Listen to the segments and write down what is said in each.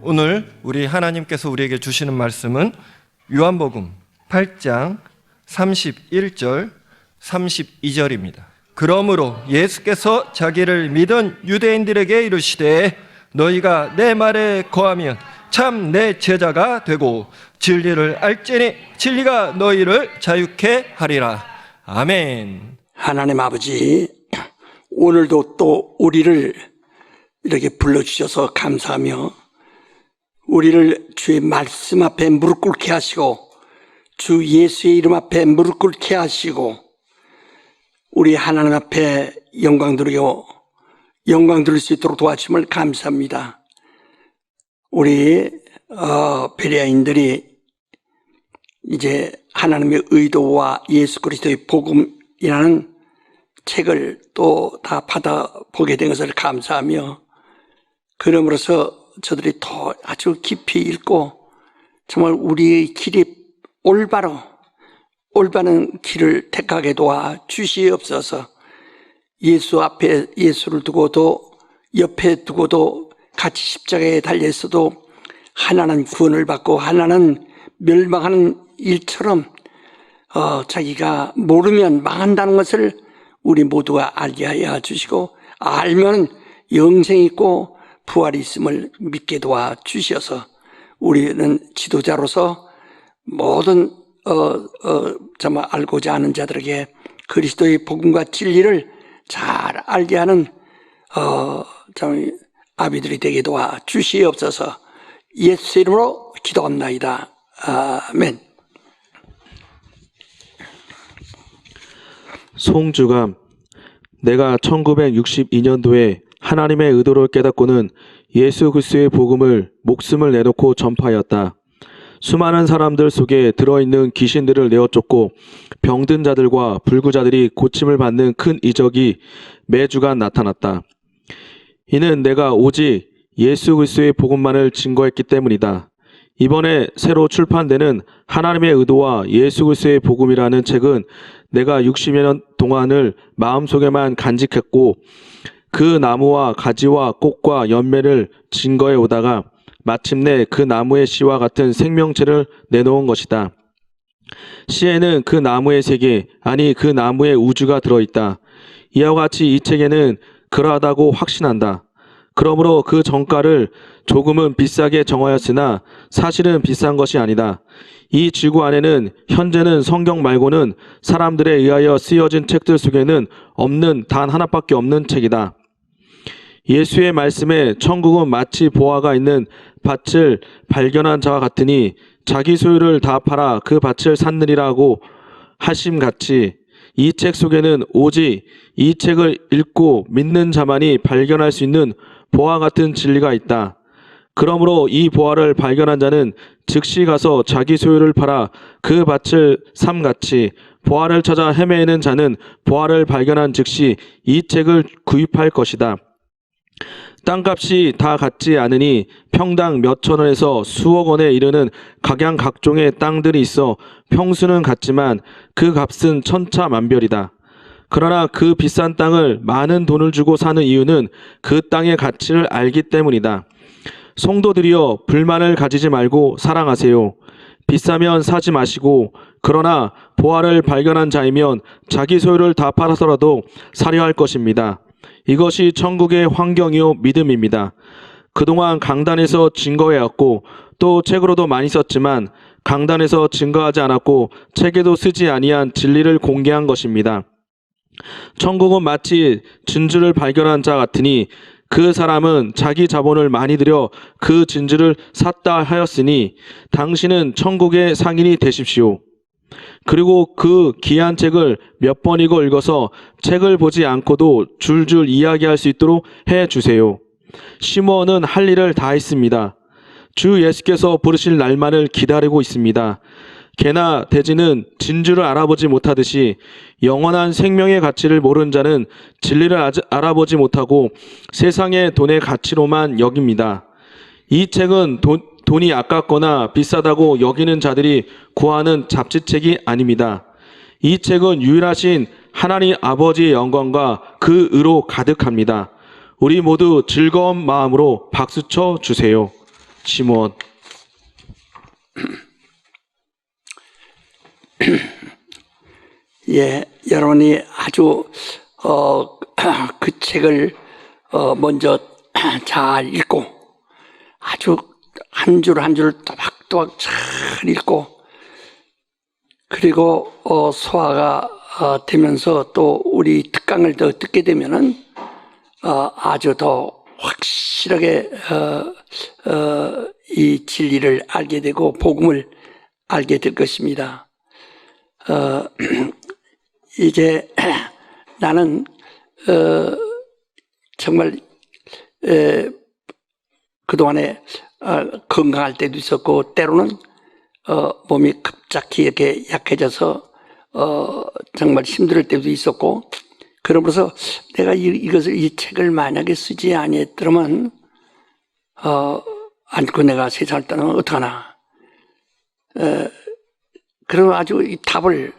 오늘 우리 하나님께서 우리에게 주시는 말씀은 요한복음 8장 31절 32절입니다. 그러므로 예수께서 자기를 믿은 유대인들에게 이르시되 너희가 내 말에 거하면 참 내 제자가 되고 진리를 알지니 진리가 너희를 자유케 하리라. 아멘. 하나님 아버지, 오늘도 또 우리를 이렇게 불러주셔서 감사하며 우리를 주의 말씀 앞에 무릎 꿇게 하시고 주 예수의 이름 앞에 무릎 꿇게 하시고 우리 하나님 앞에 영광 드릴 수 있도록 도와주심을 감사합니다. 우리 베레아인들이 이제 하나님의 의도와 예수 그리스도의 복음이라는 책을 또 다 받아보게 된 것을 감사하며 그러므로서 저들이 더 아주 깊이 읽고 정말 우리의 길이 올바른 길을 택하게 도와 주시옵소서. 예수 앞에 예수를 두고도 옆에 두고도 같이 십자가에 달려 있어도 하나는 구원을 받고 하나는 멸망하는 일처럼 자기가 모르면 망한다는 것을 우리 모두가 알게 하여 주시고 알면 영생이 있고 부활이 있음을 믿게 도와 주셔서 우리는 지도자로서 모든 정말 알고자 하는 자들에게 그리스도의 복음과 진리를 잘 알게 하는 아비들이 되게 도와 주시옵소서. 예수 이름으로 기도합나이다. 아멘. 송주감. 내가 1962년도에 하나님의 의도를 깨닫고는 예수 그리스도의 복음을 목숨을 내놓고 전파하였다. 수많은 사람들 속에 들어있는 귀신들을 내어 쫓고 병든 자들과 불구자들이 고침을 받는 큰 이적이 매주간 나타났다. 이는 내가 오직 예수 그리스도의 복음만을 증거했기 때문이다. 이번에 새로 출판되는 하나님의 의도와 예수 그리스도의 복음이라는 책은 내가 60여 년 동안을 마음속에만 간직했고 그 나무와 가지와 꽃과 열매를 증거해 오다가 마침내 그 나무의 씨와 같은 생명체를 내놓은 것이다. 씨에는 그 나무의 세계, 아니 그 나무의 우주가 들어있다. 이와 같이 이 책에는 그러하다고 확신한다. 그러므로 그 정가를 조금은 비싸게 정하였으나 사실은 비싼 것이 아니다. 이 지구 안에는 현재는 성경 말고는 사람들에 의하여 쓰여진 책들 속에는 없는 단 하나밖에 없는 책이다. 예수의 말씀에 천국은 마치 보화가 있는 밭을 발견한 자와 같으니 자기 소유를 다 팔아 그 밭을 샀느니라고 하심같이 이 책 속에는 오직 이 책을 읽고 믿는 자만이 발견할 수 있는 보화 같은 진리가 있다. 그러므로 이 보화를 발견한 자는 즉시 가서 자기 소유를 팔아 그 밭을 삼같이 보화를 찾아 헤매는 자는 보화를 발견한 즉시 이 책을 구입할 것이다. 땅값이 다 같지 않으니 평당 몇천 원에서 수억 원에 이르는 각양각종의 땅들이 있어 평수는 같지만 그 값은 천차만별이다. 그러나 그 비싼 땅을 많은 돈을 주고 사는 이유는 그 땅의 가치를 알기 때문이다. 성도들이여, 불만을 가지지 말고 사랑하세요. 비싸면 사지 마시고 그러나 보화를 발견한 자이면 자기 소유를 다 팔아서라도 사려 할 것입니다. 이것이 천국의 환경이요 믿음입니다. 그동안 강단에서 증거해왔고 또 책으로도 많이 썼지만 강단에서 증거하지 않았고 책에도 쓰지 아니한 진리를 공개한 것입니다. 천국은 마치 진주를 발견한 자 같으니 그 사람은 자기 자본을 많이 들여 그 진주를 샀다 하였으니 당신은 천국의 상인이 되십시오. 그리고 그 귀한 책을 몇 번이고 읽어서 책을 보지 않고도 줄줄 이야기할 수 있도록 해주세요. 시므온은 할 일을 다 했습니다. 주 예수께서 부르실 날만을 기다리고 있습니다. 개나 돼지는 진주를 알아보지 못하듯이 영원한 생명의 가치를 모르는 자는 진리를 알아보지 못하고 세상의 돈의 가치로만 여깁니다. 이 책은 돈이 아깝거나 비싸다고 여기는 자들이 구하는 잡지책이 아닙니다. 이 책은 유일하신 하나님 아버지의 영광과 그 의로 가득합니다. 우리 모두 즐거운 마음으로 박수쳐 주세요. 지몬. 예, 여러분이 아주 그 책을 먼저 잘 읽고 아주 한 줄 한 줄 또박또박 잘 읽고 그리고 소화가 되면서 또 우리 특강을 더 듣게 되면은 아주 더 확실하게 이 진리를 알게 되고 복음을 알게 될 것입니다. 이제 나는 정말 그동안에 건강할 때도 있었고 때로는 몸이 급작히 이렇게 약해져서 정말 힘들 때도 있었고 그러면서 내가 이 책을 만약에 쓰지 아니했더면 않고 내가 세상을 떠나면 어떡하나. 그러면 아주 이 답을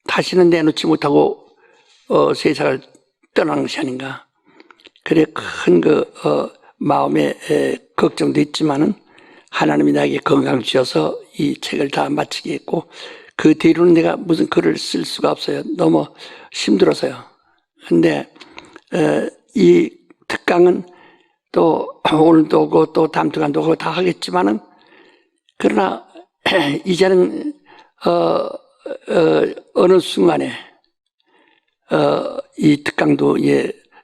다시는 내놓지 못하고 세상을 떠난 것이 아닌가. 그래 큰 마음의 걱정도 있지만은 하나님이 나에게 건강 주셔서 이 책을 다 마치게 했고 그 뒤로는 내가 무슨 글을 쓸 수가 없어요. 너무 힘들어서요. 근데 이 특강은 또 오늘도 오고 또 다음 특강도 오고 다 하겠지만은 그러나 이제는 어느 순간에 이 특강도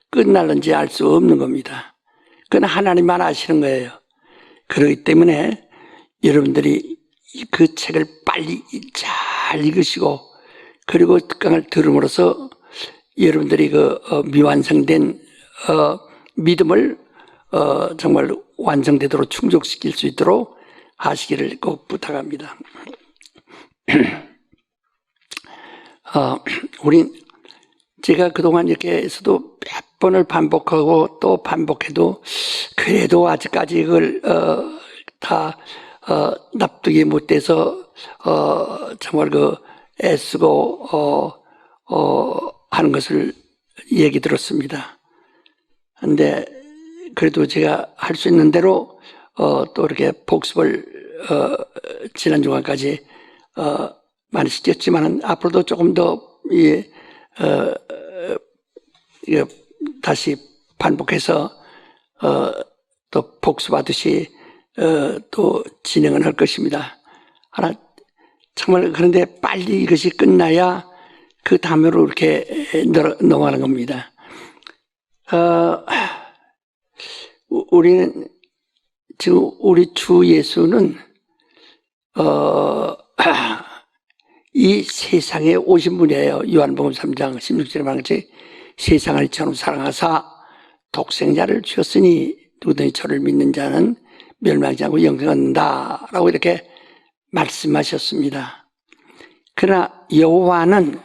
끝날는지 알 수 없는 겁니다. 그건 하나님만 아시는 거예요. 그렇기 때문에 여러분들이 그 책을 빨리 잘 읽으시고 그리고 특강을 들음으로써 여러분들이 미완성된 믿음을 정말 완성되도록 충족시킬 수 있도록 하시기를 꼭 부탁합니다. 우린 제가 그동안 이렇게 해서도 몇 번을 반복하고 또 반복해도 그래도 아직까지 이걸 다 납득이 못 돼서 정말 애쓰고 하는 것을 얘기 들었습니다. 근데 그래도 제가 할 수 있는 대로 또 이렇게 복습을 지난 주간까지 많이 시켰지만은 앞으로도 조금 더 다시 반복해서 또 복습하듯이 또 진행을 할 것입니다. 하나 정말 그런데 빨리 이것이 끝나야 그 다음으로 이렇게 넘어가는 겁니다. 우리는 지금 우리 주 예수는 이 세상에 오신 분이에요. 요한복음 3장 16절에 말한 것이 세상을 이처럼 사랑하사 독생자를 주셨으니 누구든지 저를 믿는 자는 멸망하지 않고 영생을 얻는다 라고 이렇게 말씀하셨습니다. 그러나 여호와는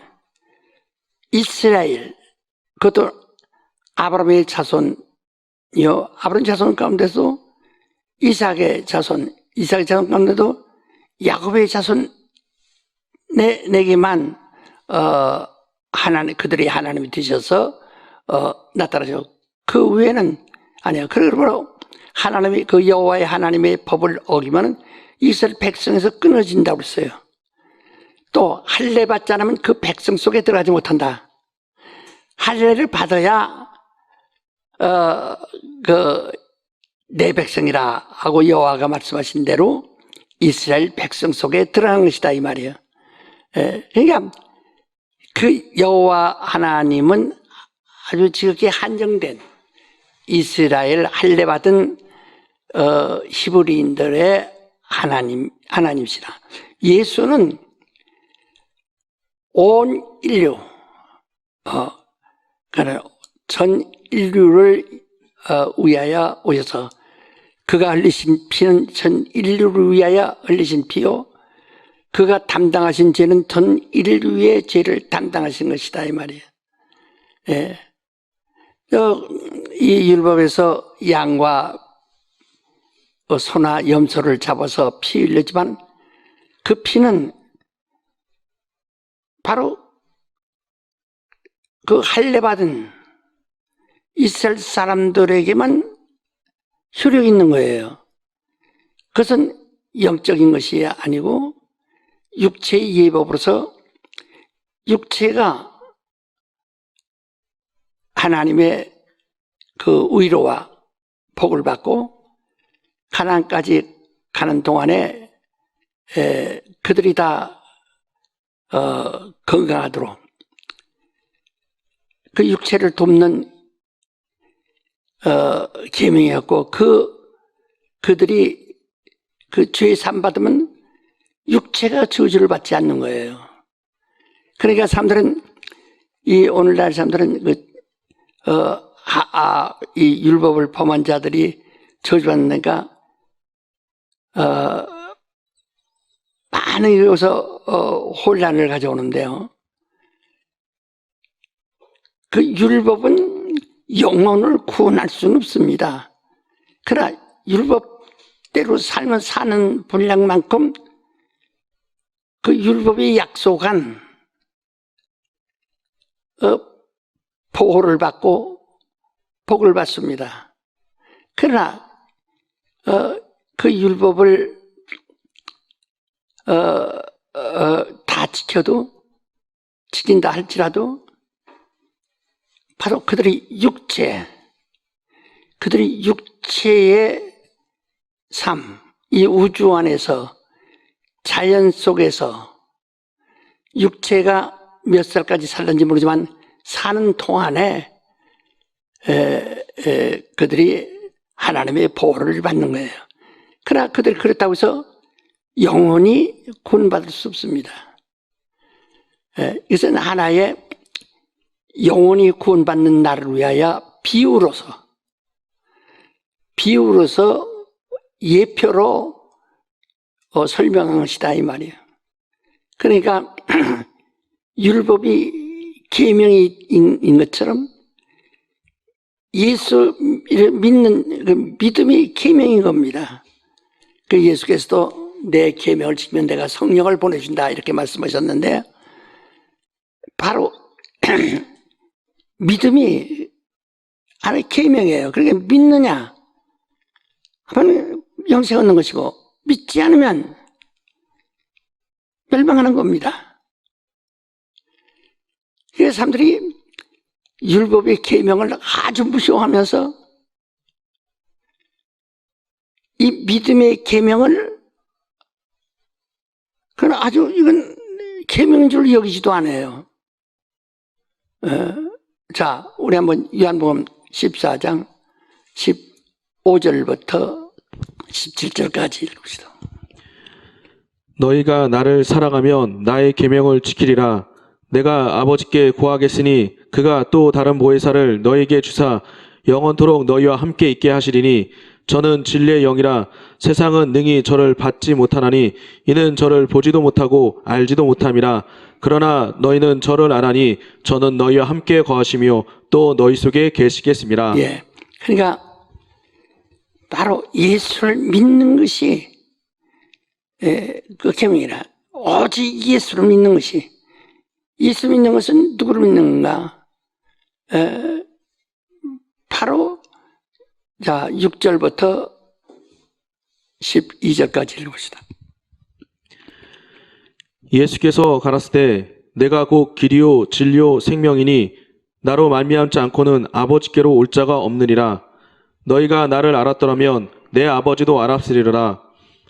이스라엘 그것도 아브라함의 자손이요 아브라함 자손 가운데서 이삭의 자손 가운데도 야곱의 자손 내게만 하나님 그들이 하나님이 되셔서 나타나죠. 그 외에는 아니에요. 그러므로 하나님이 그 여호와의 하나님의 법을 어기면 이스라엘 백성에서 끊어진다고 그랬어요. 또 할례 받지 않으면 그 백성 속에 들어가지 못한다. 할례를 받아야 내 백성이라 하고 여호와가 말씀하신 대로 이스라엘 백성 속에 들어간 것이다 이 말이에요. 그러니까 그 여호와 하나님은 아주 지극히 한정된 이스라엘 할례 받은 히브리인들의 하나님이시라. 예수는 온 인류 전 인류를 위하여 오셔서 그가 흘리신 피는 전 인류를 위하여 흘리신 피요 그가 담당하신 죄는 전 인류의 죄를 담당하신 것이다 이 말이에요. 예. 이 율법에서 양과 소나 염소를 잡아서 피 흘렸지만 그 피는 바로 그 할례 받은 이스라엘 사람들에게만 효력이 있는 거예요. 그것은 영적인 것이 아니고 육체의 예법으로서 육체가 하나님의 그 위로와 복을 받고 가나안까지 가는 동안에 그들이 다 건강하도록 그 육체를 돕는 계명이었고 그들이 그 죄 산 받으면 육체가 저주를 받지 않는 거예요. 그러니까 사람들은 이 오늘날 사람들은 이 율법을 범한 자들이 저주받으니까 많은 여기서 혼란을 가져오는데요. 그 율법은 영혼을 구원할 수는 없습니다. 그러나 율법대로 살면 사는 분량만큼 그 율법이 약속한 보호를 받고 복을 받습니다. 그러나 그 율법을 다 지킨다 할지라도 바로 그들이 육체의 삶, 이 우주 안에서 자연 속에서 육체가 몇 살까지 살는지 모르지만 사는 동안에 그들이 하나님의 보호를 받는 거예요. 그러나 그들이 그렇다고 해서 영원히 구원받을 수 없습니다. 이것은 하나의 영원히 구원받는 날을 위하여 비유로서 예표로 설명한 것이다 이 말이에요. 그러니까 율법이 계명인 것처럼 예수 믿는 그 믿음이 계명인 겁니다. 그 예수께서도 내 계명을 지키면 내가 성령을 보내준다 이렇게 말씀하셨는데 바로 믿음이 하나의 계명이에요. 그러니까 믿느냐 하면 영생 얻는 것이고 믿지 않으면 멸망하는 겁니다. 그래서 사람들이 율법의 계명을 아주 무시하면서 이 믿음의 계명을 그건 아주 이건 계명인 줄 여기지도 않아요. 자, 우리 한번 요한복음 14장 15절부터 17절까지 읽읍시다. 너희가 나를 사랑하면 나의 계명을 지키리라. 내가 아버지께 구하겠으니 그가 또 다른 보혜사를 너희에게 주사 영원토록 너희와 함께 있게 하시리니 저는 진리의 영이라. 세상은 능히 저를 받지 못하나니 이는 저를 보지도 못하고 알지도 못함이라. 그러나 너희는 저를 아나니 저는 너희와 함께 거하시며 또 너희 속에 계시겠습니다. 예, 그러니까 바로 예수를 믿는 것이 그 계명이라. 오직 예수를 믿는 것이. 예수 믿는 것은 누구를 믿는가? 바로 자 6절부터 12절까지 읽읍시다. 예수께서 가라사대 내가 곧 길이요 진리요 생명이니 나로 말미암지 않고는 아버지께로 올 자가 없느니라. 너희가 나를 알았더라면 내 아버지도 알았으리라.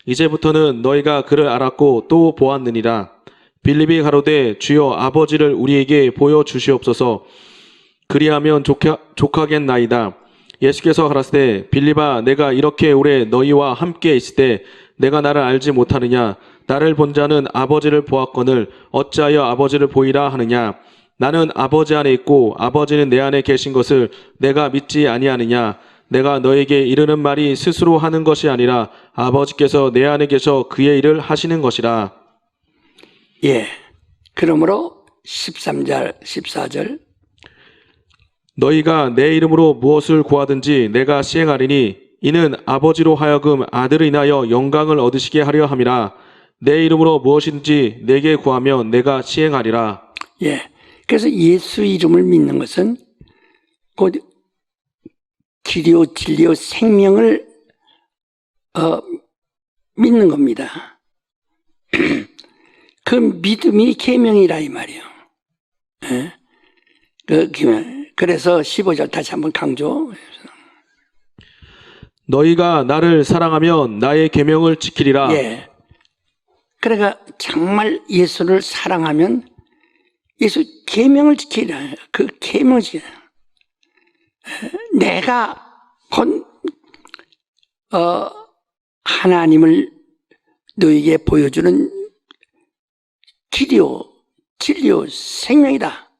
이제부터는 너희가 그를 알았고 또 보았느니라. 빌립이 가로되 주여 아버지를 우리에게 보여주시옵소서. 그리하면 족하겠나이다. 예수께서 가라사대 빌립아 내가 이렇게 오래 너희와 함께 있을 때 내가 나를 알지 못하느냐. 나를 본 자는 아버지를 보았거늘 어찌하여 아버지를 보이라 하느냐. 나는 아버지 안에 있고 아버지는 내 안에 계신 것을 내가 믿지 아니하느냐. 내가 너에게 이르는 말이 스스로 하는 것이 아니라 아버지께서 내 안에 계셔 그의 일을 하시는 것이라. 예, 그러므로 13절 14절 너희가 내 이름으로 무엇을 구하든지 내가 시행하리니 이는 아버지로 하여금 아들을 인하여 영광을 얻으시게 하려 함이라. 내 이름으로 무엇이든지 내게 구하면 내가 시행하리라. 예, 그래서 예수 이름을 믿는 것은 곧 길이요 진리요 생명을 믿는 겁니다. 그 믿음이 계명이라 이 말이에요. 예? 그래서 15절 다시 한번 강조. 너희가 나를 사랑하면 나의 계명을 지키리라. 예. 그러니까 정말 예수를 사랑하면 예수 계명을 지키라. 그 계명을 지키라. 내가 곧 하나님을 너에게 보여주는 길이요, 진리요, 생명이다.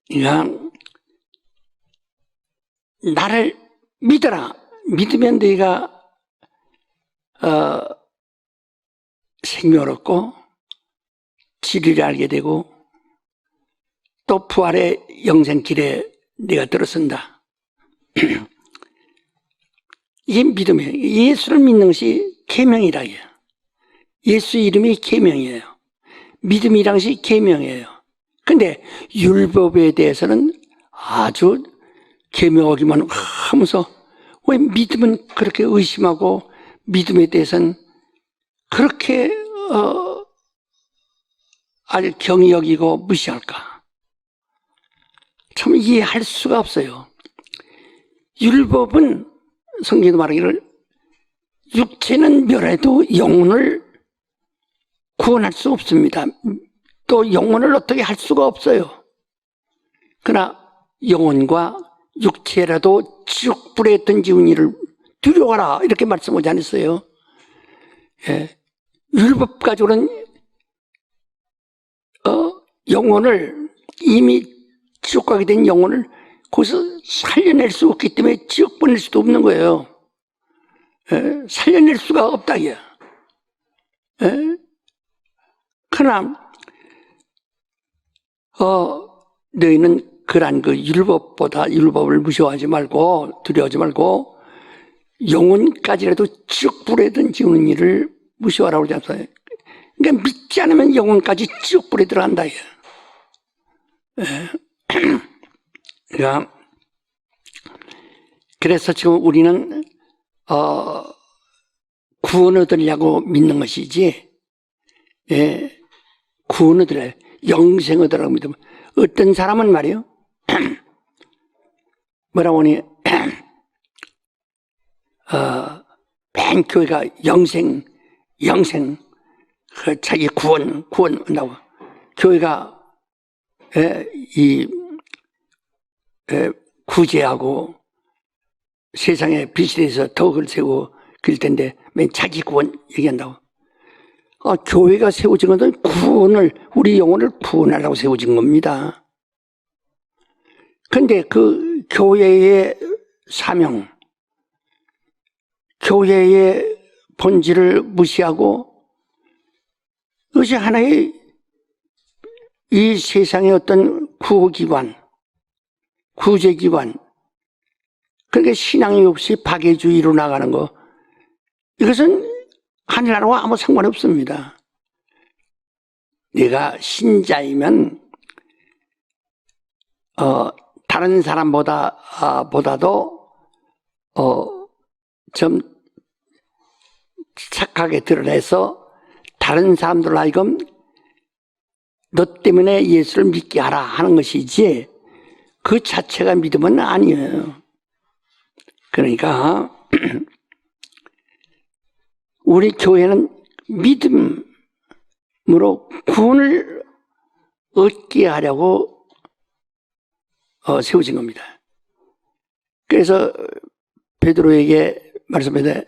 그러니까 나를 믿어라. 믿으면 너희가 생명을 얻고 진리를 알게 되고 또 부활의 영생 길에 네가 들어선다. 이게 믿음이에요. 예수를 믿는 것이 계명이라 해요. 예수 이름이 계명이에요. 믿음이란 것이 계명이에요. 근데 율법에 대해서는 아주 계명 어기만 하면서 왜 믿음은 그렇게 의심하고 믿음에 대해서는 그렇게 아주 경히 여기고 무시할까? 참 이해할 수가 없어요. 율법은 성경도 말하기를 육체는 멸해도 영혼을 구원할 수 없습니다. 또 영혼을 어떻게 할 수가 없어요. 그러나 영혼과 육체라도 지옥불에 던지는 일을 두려워하라 이렇게 말씀하지 않았어요. 예. 율법 가지고는 영혼을 이미 지옥 가게 된 영혼을 거기서 살려낼 수 없기 때문에 지옥 보낼 수도 없는 거예요. 예. 살려낼 수가 없다 이게. 예. 그러나 너희는 그러한 그 율법을 무시하지 말고 두려워하지 말고 영혼까지라도 지옥불에 던지는 일을 무시하라고 그러지 않아요. 그러니까 믿지 않으면 영혼까지 지옥불에 들어간다. 그러니까 그래서 지금 우리는 구원 얻으려고 믿는 것이지, 예, 구원 얻으려 영생 얻으라고 믿으면 어떤 사람은 말이요 뭐라고 하니 맨 교회가 영생 그 자기 구원 한다고 교회가 구제하고 세상에 빛이 돼서 덕을 세우고 그럴 텐데 맨 자기 구원 얘기한다고. 교회가 세워진 것은 우리 영혼을 구원하라고 세워진 겁니다. 근데 그 교회의 사명, 교회의 본질을 무시하고 그것이 하나의 이 세상의 어떤 구호기관, 구제기관, 그러니까 신앙이 없이 박애주의로 나가는 거, 이것은 하늘나라와 아무 상관이 없습니다. 내가 신자이면 다른 사람보다도 좀 착하게 드러내서 다른 사람들 하여금 너 때문에 예수를 믿게 하라 하는 것이지 그 자체가 믿음은 아니에요. 그러니까 우리 교회는 믿음으로 구원을 얻게 하려고 세워진 겁니다. 그래서 베드로에게 말씀하되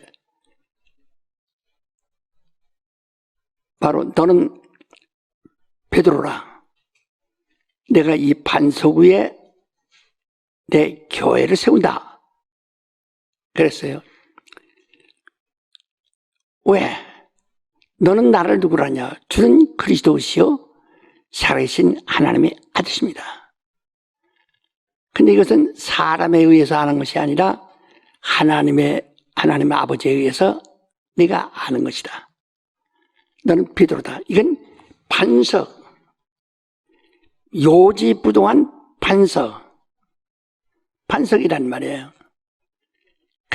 바로 너는 베드로라. 내가 이 반석 위에 내 교회를 세운다. 그랬어요. 왜? 너는 나를 누구라냐? 주는 그리스도시요 살아계신 하나님의 아들이십니다. 근데 이것은 사람에 의해서 아는 것이 아니라 하나님 아버지에 의해서 네가 아는 것이다. 너는 베드로다. 이건 반석, 요지부동한 반석이란 말이에요.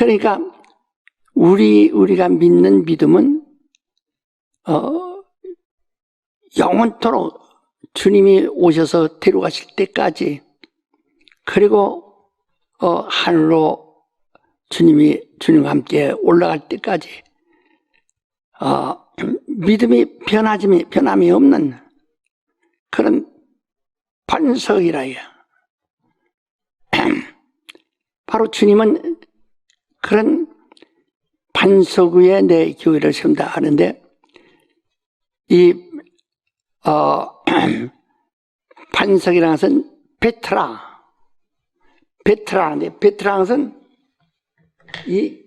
그러니까 우리가 믿는 믿음은 영원토록 주님이 오셔서 데려가실 때까지, 그리고 하늘로 주님과 함께 올라갈 때까지 믿음이 변함이 없는 그런 반석이라요. 바로 주님은 그런 반석 위에 내 교회를 세운다 하는데, 이 반석이라는 것은 베트라는데, 베트라는 것은 이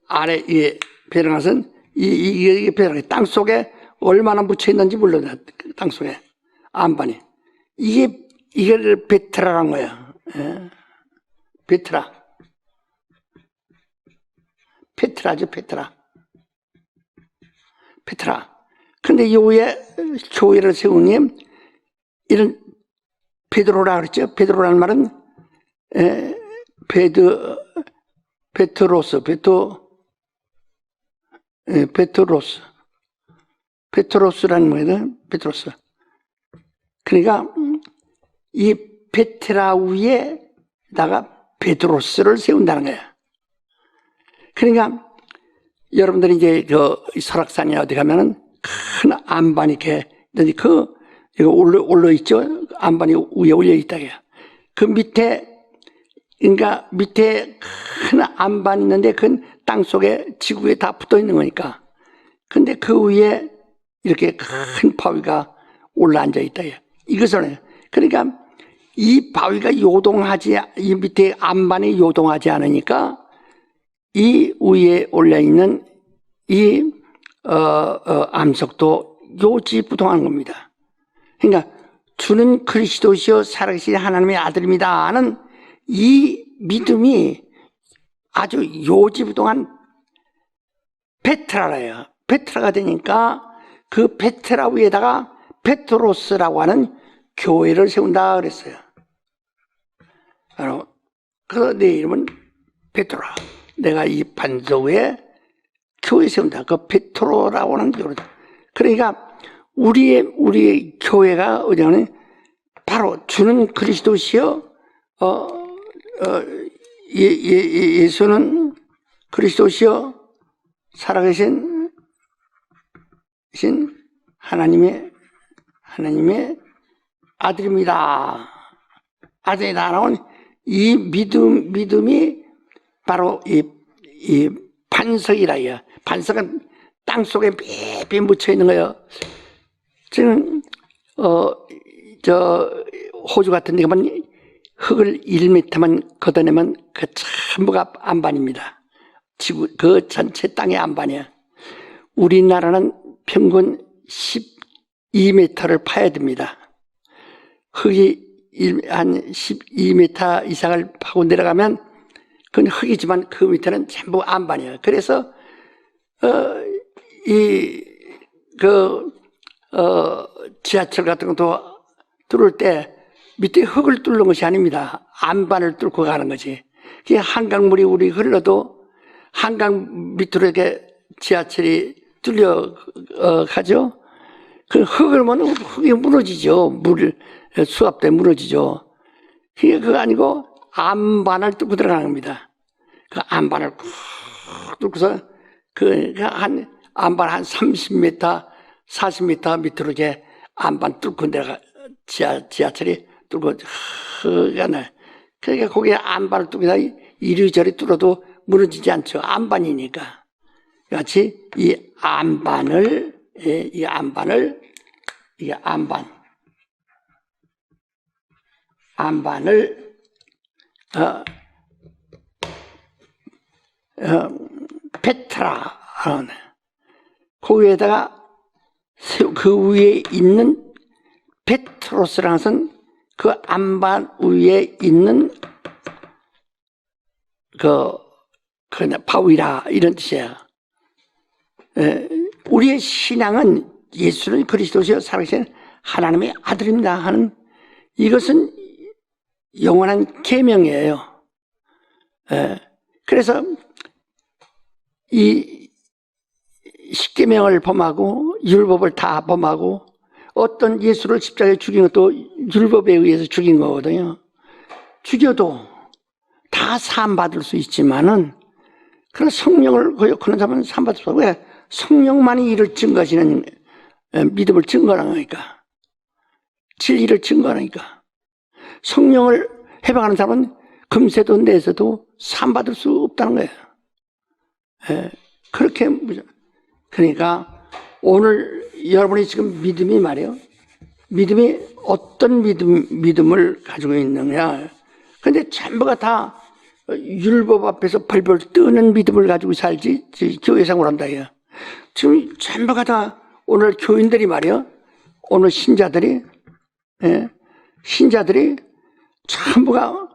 아래 이 베트라는 것은 이게 베트라, 땅 속에 얼마나 묻혀 있는지 몰라요. 땅 속에 안반이, 이게 베트라란 거예요. 예. 페트라죠, 페트라. 근데 이 위에 교회를 세우니 이런 베드로라 그랬죠. 베드로라는 말은 베트로스라는 거예요. 베트로스. 그러니까 이 베트라 위에다가 베드로스를 세운다는 거예요. 그러니까 여러분들이 이제 설악산에 어디 가면은 큰 안반이 이렇게 이거 올라 있죠. 안반이 위에 올려 있다고요. 그 그러니까 밑에 큰 안반이 있는데 그건 땅 속에 지구에 다 붙어 있는 거니까. 근데 그 위에 이렇게 큰 바위가 올라 앉아 있다고요. 이것을, 그러니까 이 바위가 이 밑에 안반이 요동하지 않으니까 이 위에 올려 있는 이 암석도 요지부동한 겁니다. 그러니까 주는 그리스도시요 살아계신 하나님의 아들입니다 하는 이 믿음이 아주 요지부동한 베트라예요. 베트라가 되니까 그 베트라 위에다가 베트로스라고 하는 교회를 세운다 그랬어요. 그래서 내 이름은 베트로라. 내가 이 반석 위에 교회 세운다. 그 베트로라고 하는 교회다. 그러니까 우리의 교회가 어디냐면 바로 주는 그리스도시요, 예수는 그리스도시요 살아계신 하나님의 아들입니다. 아들이다 나온 이 믿음이 바로 이 반석이라요. 반석은 땅 속에 삐삐 묻혀 있는 거예요. 지금 호주 같은 데 가면 흙을 1m만 걷어내면 그 전부가 안반입니다. 지구 그 전체 땅의 안반이에요. 우리나라는 평균 12m를 파야 됩니다. 흙이 한 12m 이상을 파고 내려가면 그건 흙이지만 그 밑에는 전부 안반이에요. 그래서 지하철 같은 것도 뚫을 때 밑에 흙을 뚫는 것이 아닙니다. 안반을 뚫고 가는 거지. 그게 한강물이 우리 흘러도 한강 밑으로 이렇게 지하철이 뚫려 가죠. 그 흙을 보면 흙이 무너지죠. 수압 때 무너지죠. 그거 아니고 안반을 뚫고 들어가는 겁니다. 그 안반을 쿡 뚫고서 한 안반 한 30m, 40m 밑으로 이렇게 안반 뚫고 내려가 지하철이 뚫고 흙가네. 그러니까 거기에 안반을 뚫고 이리저리 뚫어도 무너지지 않죠. 안반이니까. 같이 이 안반을 페트라 그 위에다가 그 위에 있는 페트로스라는 것은 그 안반 위에 있는 그 바위라 이런 뜻이에요. 우리의 신앙은 예수는 그리스도시요 살아계신 하나님의 아들입니다 하는 이것은 영원한 계명이에요. 그래서 이 십계명을 범하고 율법을 다 범하고 어떤 예수를 십자가에 죽인 것도 율법에 의해서 죽인 거거든요. 죽여도 다 사함받을 수 있지만은 그런 성령을 거역하는 사람은 사함받을 수 없고, 왜? 성령만이 이를 증거하시는 믿음을 증거하는 거니까. 진리를 증거하니까. 성령을 해방하는 사람은 금세도 내세도 사함받을 수 없다는 거예요. 그렇게 그러니까 오늘 여러분이 지금 믿음이 말이에요. 믿음이 어떤 믿음을 가지고 있느냐. 근데 전부가 다 율법 앞에서 벌벌 뜨는 믿음을 가지고 살지 교회 생활을 한다. 지금 전부가 다 오늘 교인들이 말이에요. 오늘 신자들이 신자들이 전부가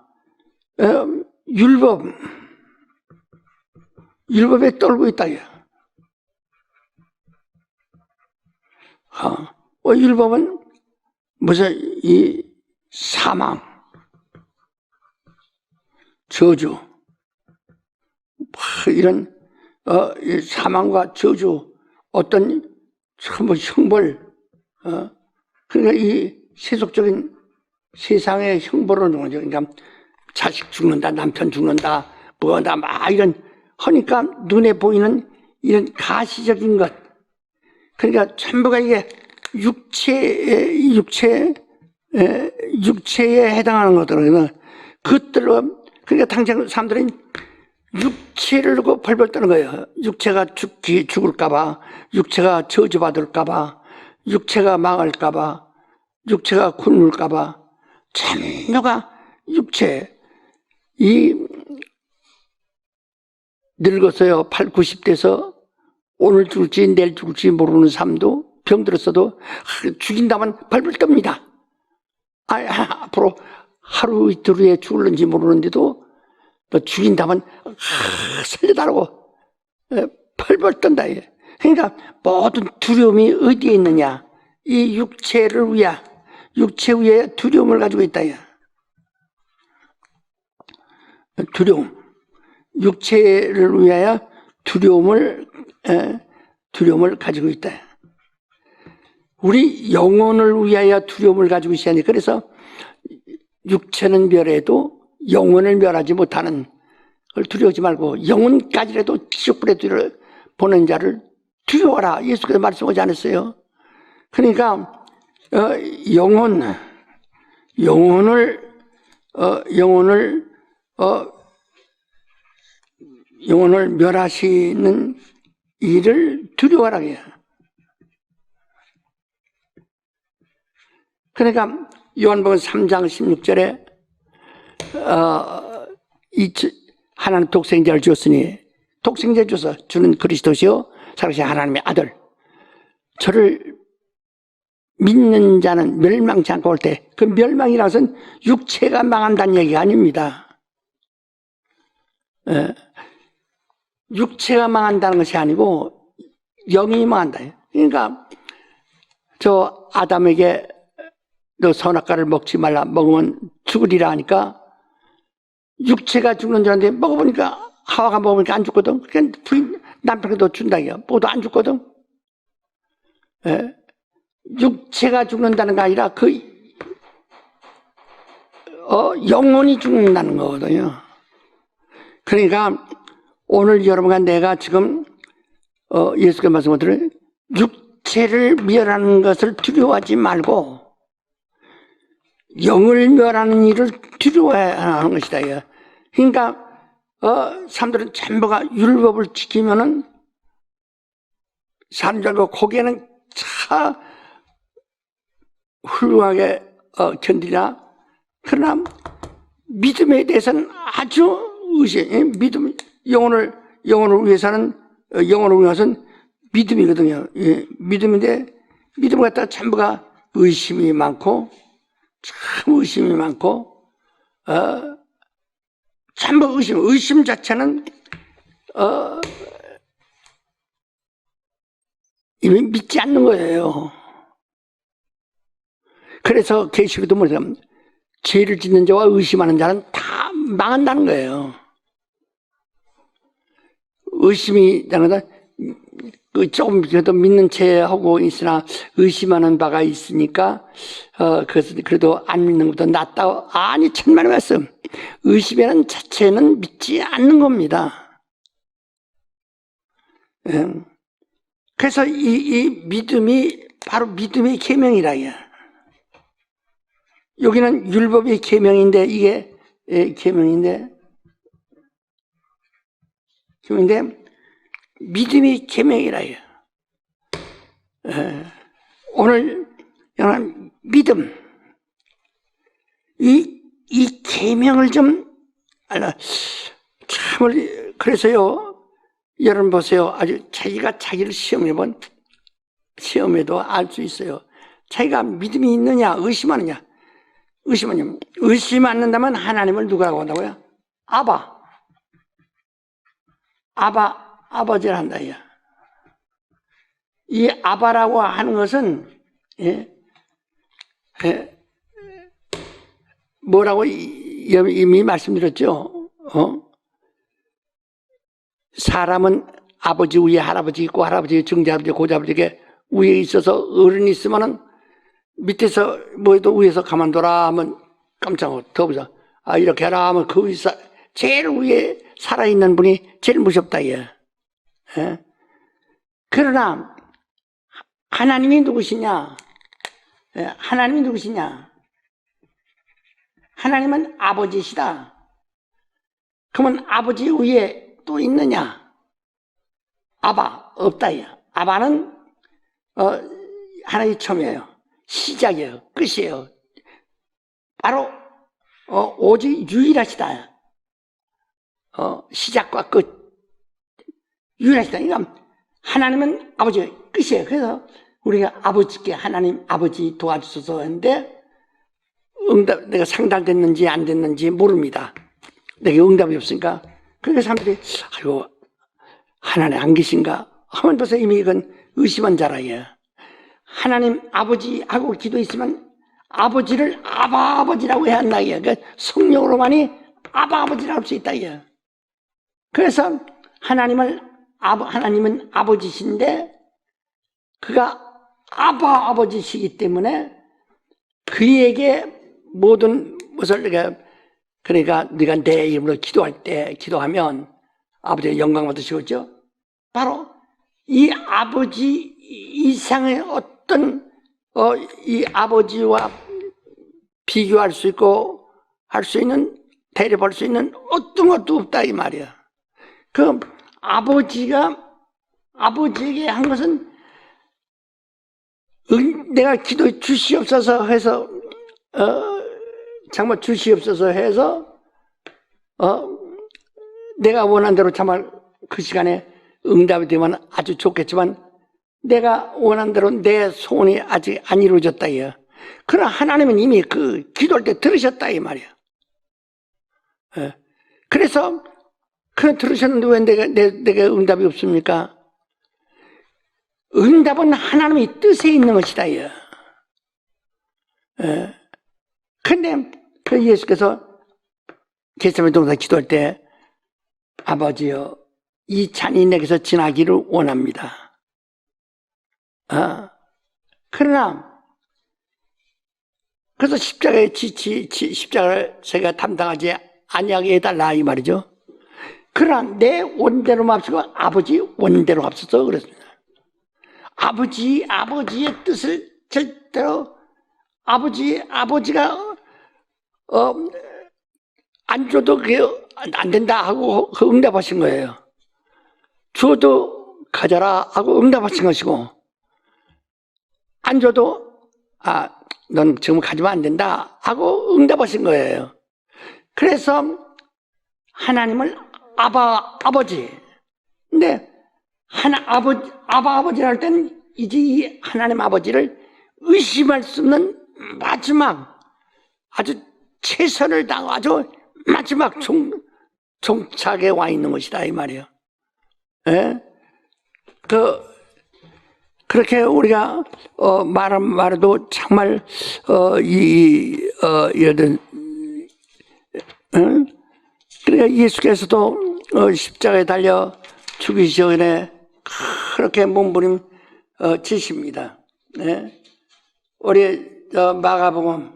율법에 떨고 있다. 율법은 무슨 이 사망, 저주, 이런 이 사망과 저주, 어떤 뭐 형벌, 그러니까 이 세속적인 세상의 형벌을 주는 거죠. 그러니까 자식 죽는다, 남편 죽는다, 뭐다, 막 이런 하니까 눈에 보이는 이런 가시적인 것. 그러니까 전부가 이게 육체에 해당하는 것들은 그것들로, 그러니까 당장 사람들은 육체를 두고 벌벌 떠는 거예요. 육체가 죽을까봐, 육체가 저주받을까봐, 육체가 망할까봐, 육체가 굶을까봐, 전부가 육체, 늙어서요, 8, 90대에서 오늘 죽을지 내일 죽을지 모르는 삶도 병들었어도 죽인다면 벌벌 떱니다. 앞으로 하루 이틀 후에 죽을는지 모르는데도 죽인다면 살려달라고 벌벌 떤다. 그러니까 모든 두려움이 어디에 있느냐? 이 육체를 위해, 육체 위에 두려움을 가지고 있다. 두려움. 육체를 위하여 두려움을 가지고 있다. 우리 영혼을 위하여 두려움을 가지고 있어야 돼. 그래서 육체는 멸해도 영혼을 멸하지 못하는 걸 두려워하지 말고 영혼까지라도 지옥불에 보낸 자를 두려워하라. 예수께서 말씀하지 않았어요? 그러니까 영혼을 멸하시는 일을 두려워하라. 그러니까 요한복음 3장 16절에 하나님 독생자를 주었으니, 독생자 주서 주는 그리스도시요 살아계신 하나님의 아들, 저를 믿는 자는 멸망치 않고 올 때, 그 멸망이라는 것은 육체가 망한다는 얘기가 아닙니다. 육체가 망한다는 것이 아니고 영이 망한다. 그러니까 저 아담에게 너 선악과를 먹지 말라, 먹으면 죽으리라 하니까 육체가 죽는 줄 알았는데 먹어보니까, 하와가 먹으니까 안 죽거든. 그러니까 부인 남편도 준다. 먹어도 안 죽거든. 육체가 죽는다는 게 아니라 영혼이 죽는다는 거거든요. 그러니까 오늘 여러분과 내가 지금 예수께서 말씀하신 육체를 멸하는 것을 두려워하지 말고 영을 멸하는 일을 두려워하는 것이다. 그러니까 사람들은 전부가 율법을 지키면은 사람들과 고개는 차 훌륭하게 견디나, 그러나 믿음에 대해서는 아주 믿음, 영혼을 위해서는 믿음이거든요. 믿음인데 믿음 갖다가 전부가 의심이 많고, 참 의심이 많고, 전부 의심 자체는 이미 믿지 않는 거예요. 그래서 계시록도 뭐냐면 죄를 짓는 자와 의심하는 자는 다 망한다는 거예요. 의심이 나거든. 조금 그래도 믿는 채 하고 있으나 의심하는 바가 있으니까 그래도 안 믿는 것보다 낫다. 아니, 천만의 말씀. 의심이라는 자체는 믿지 않는 겁니다. 그래서 이 믿음이 바로 믿음의 계명이라요. 여기는 율법의 계명인데 이게 계명인데 믿음이 계명이라요. 오늘 믿음 이 계명을 좀 알라. 참을 그래서요. 여러분 보세요. 아주 자기가 자기를 시험해도 알 수 있어요. 자기가 믿음이 있느냐 의심하느냐. 의심 않는다면 하나님을 누구라고 한다고요? 아버지를 한다. 이 아바라고 하는 것은 뭐라고 이미 말씀드렸죠. 사람은 아버지 위에 할아버지 있고 할아버지 증자아버지 고자아버지에게 위에 있어서 어른이 있으면은 밑에서 뭐해도 위에서 가만둬라 하면 깜짝 더워서 이렇게 하라 하면 그 위에 제일 위에 살아있는 분이 제일 무섭다. 그러나 하나님이 누구시냐? 하나님이 누구시냐? 하나님은 아버지시다. 그러면 아버지 위에 또 있느냐? 아바 없다. 아바는 하나님이 처음이에요. 시작이에요. 끝이에요. 바로 오직 유일하시다. 시작과 끝 유일하시다. 그러니까 하나님은 아버지 끝이에요. 그래서 우리가 아버지께 하나님 아버지 도와주소서 했는데 내가 상달됐는지 안 됐는지 모릅니다. 내게 응답이 없으니까. 그러니까 사람들이 아이고 하나님 안 계신가 하면 벌써 이미 이건 의심한 자라요. 하나님 아버지 하고 기도했으면 아버지를 아버지라고 해야 한다. 그러니까 성령으로만이 아버지라고 할 수 있다. 그래서 하나님은 아버지신데 그가 아버지시기 때문에 그에게 모든 것을 그러니까 네가 내 이름으로 기도하면 아버지의 영광 받으시겠죠. 바로 이 아버지 이상의 어떤 이 아버지와 비교할 수 있고 할 수 있는 대립할 수 있는 어떤 것도 없다 이 말이야. 그 아버지에게 한 것은 내가 기도에 주시옵소서 해서 정말 주시옵소서 해서 내가 원한 대로 정말 그 시간에 응답이 되면 아주 좋겠지만 내가 원한 대로 내 소원이 아직 안 이루어졌다. 그러나 하나님은 이미 그 기도할 때 들으셨다 이 말이야. 그래서 그래 들으셨는데 왜 내게 응답이 없습니까? 응답은 하나님의 뜻에 있는 것이다. 근데 그 예수께서 겟세마네 동산 기도할 때 아버지여 이 잔이 내게서 지나기를 원합니다. 그러나 그래서 십자가에 십자가를 제가 담당하지 아니하게 해달라 이 말이죠. 그러나 내 원대로 맙시고 아버지 원대로 값소서 그랬습니다. 아버지의 뜻을 절대로 아버지가 안 줘도 그게 안 된다 하고 응답하신 거예요. 줘도 가져라 하고 응답하신 것이고 안 줘도 넌 지금 가지면 안 된다 하고 응답하신 거예요. 그래서 하나님을 아버지. 근데 아버지라 할 때는 이제 이 하나님 아버지를 의심할 수 없는 마지막 아주 최선을 다하고 아주 마지막 종착에 와 있는 것이다 이 말이에요. 그렇게 우리가 말해도 정말 그러니까 예수께서도 십자가에 달려 죽기 전에 그렇게 몸부림 치십니다. 네. 우리 마가복음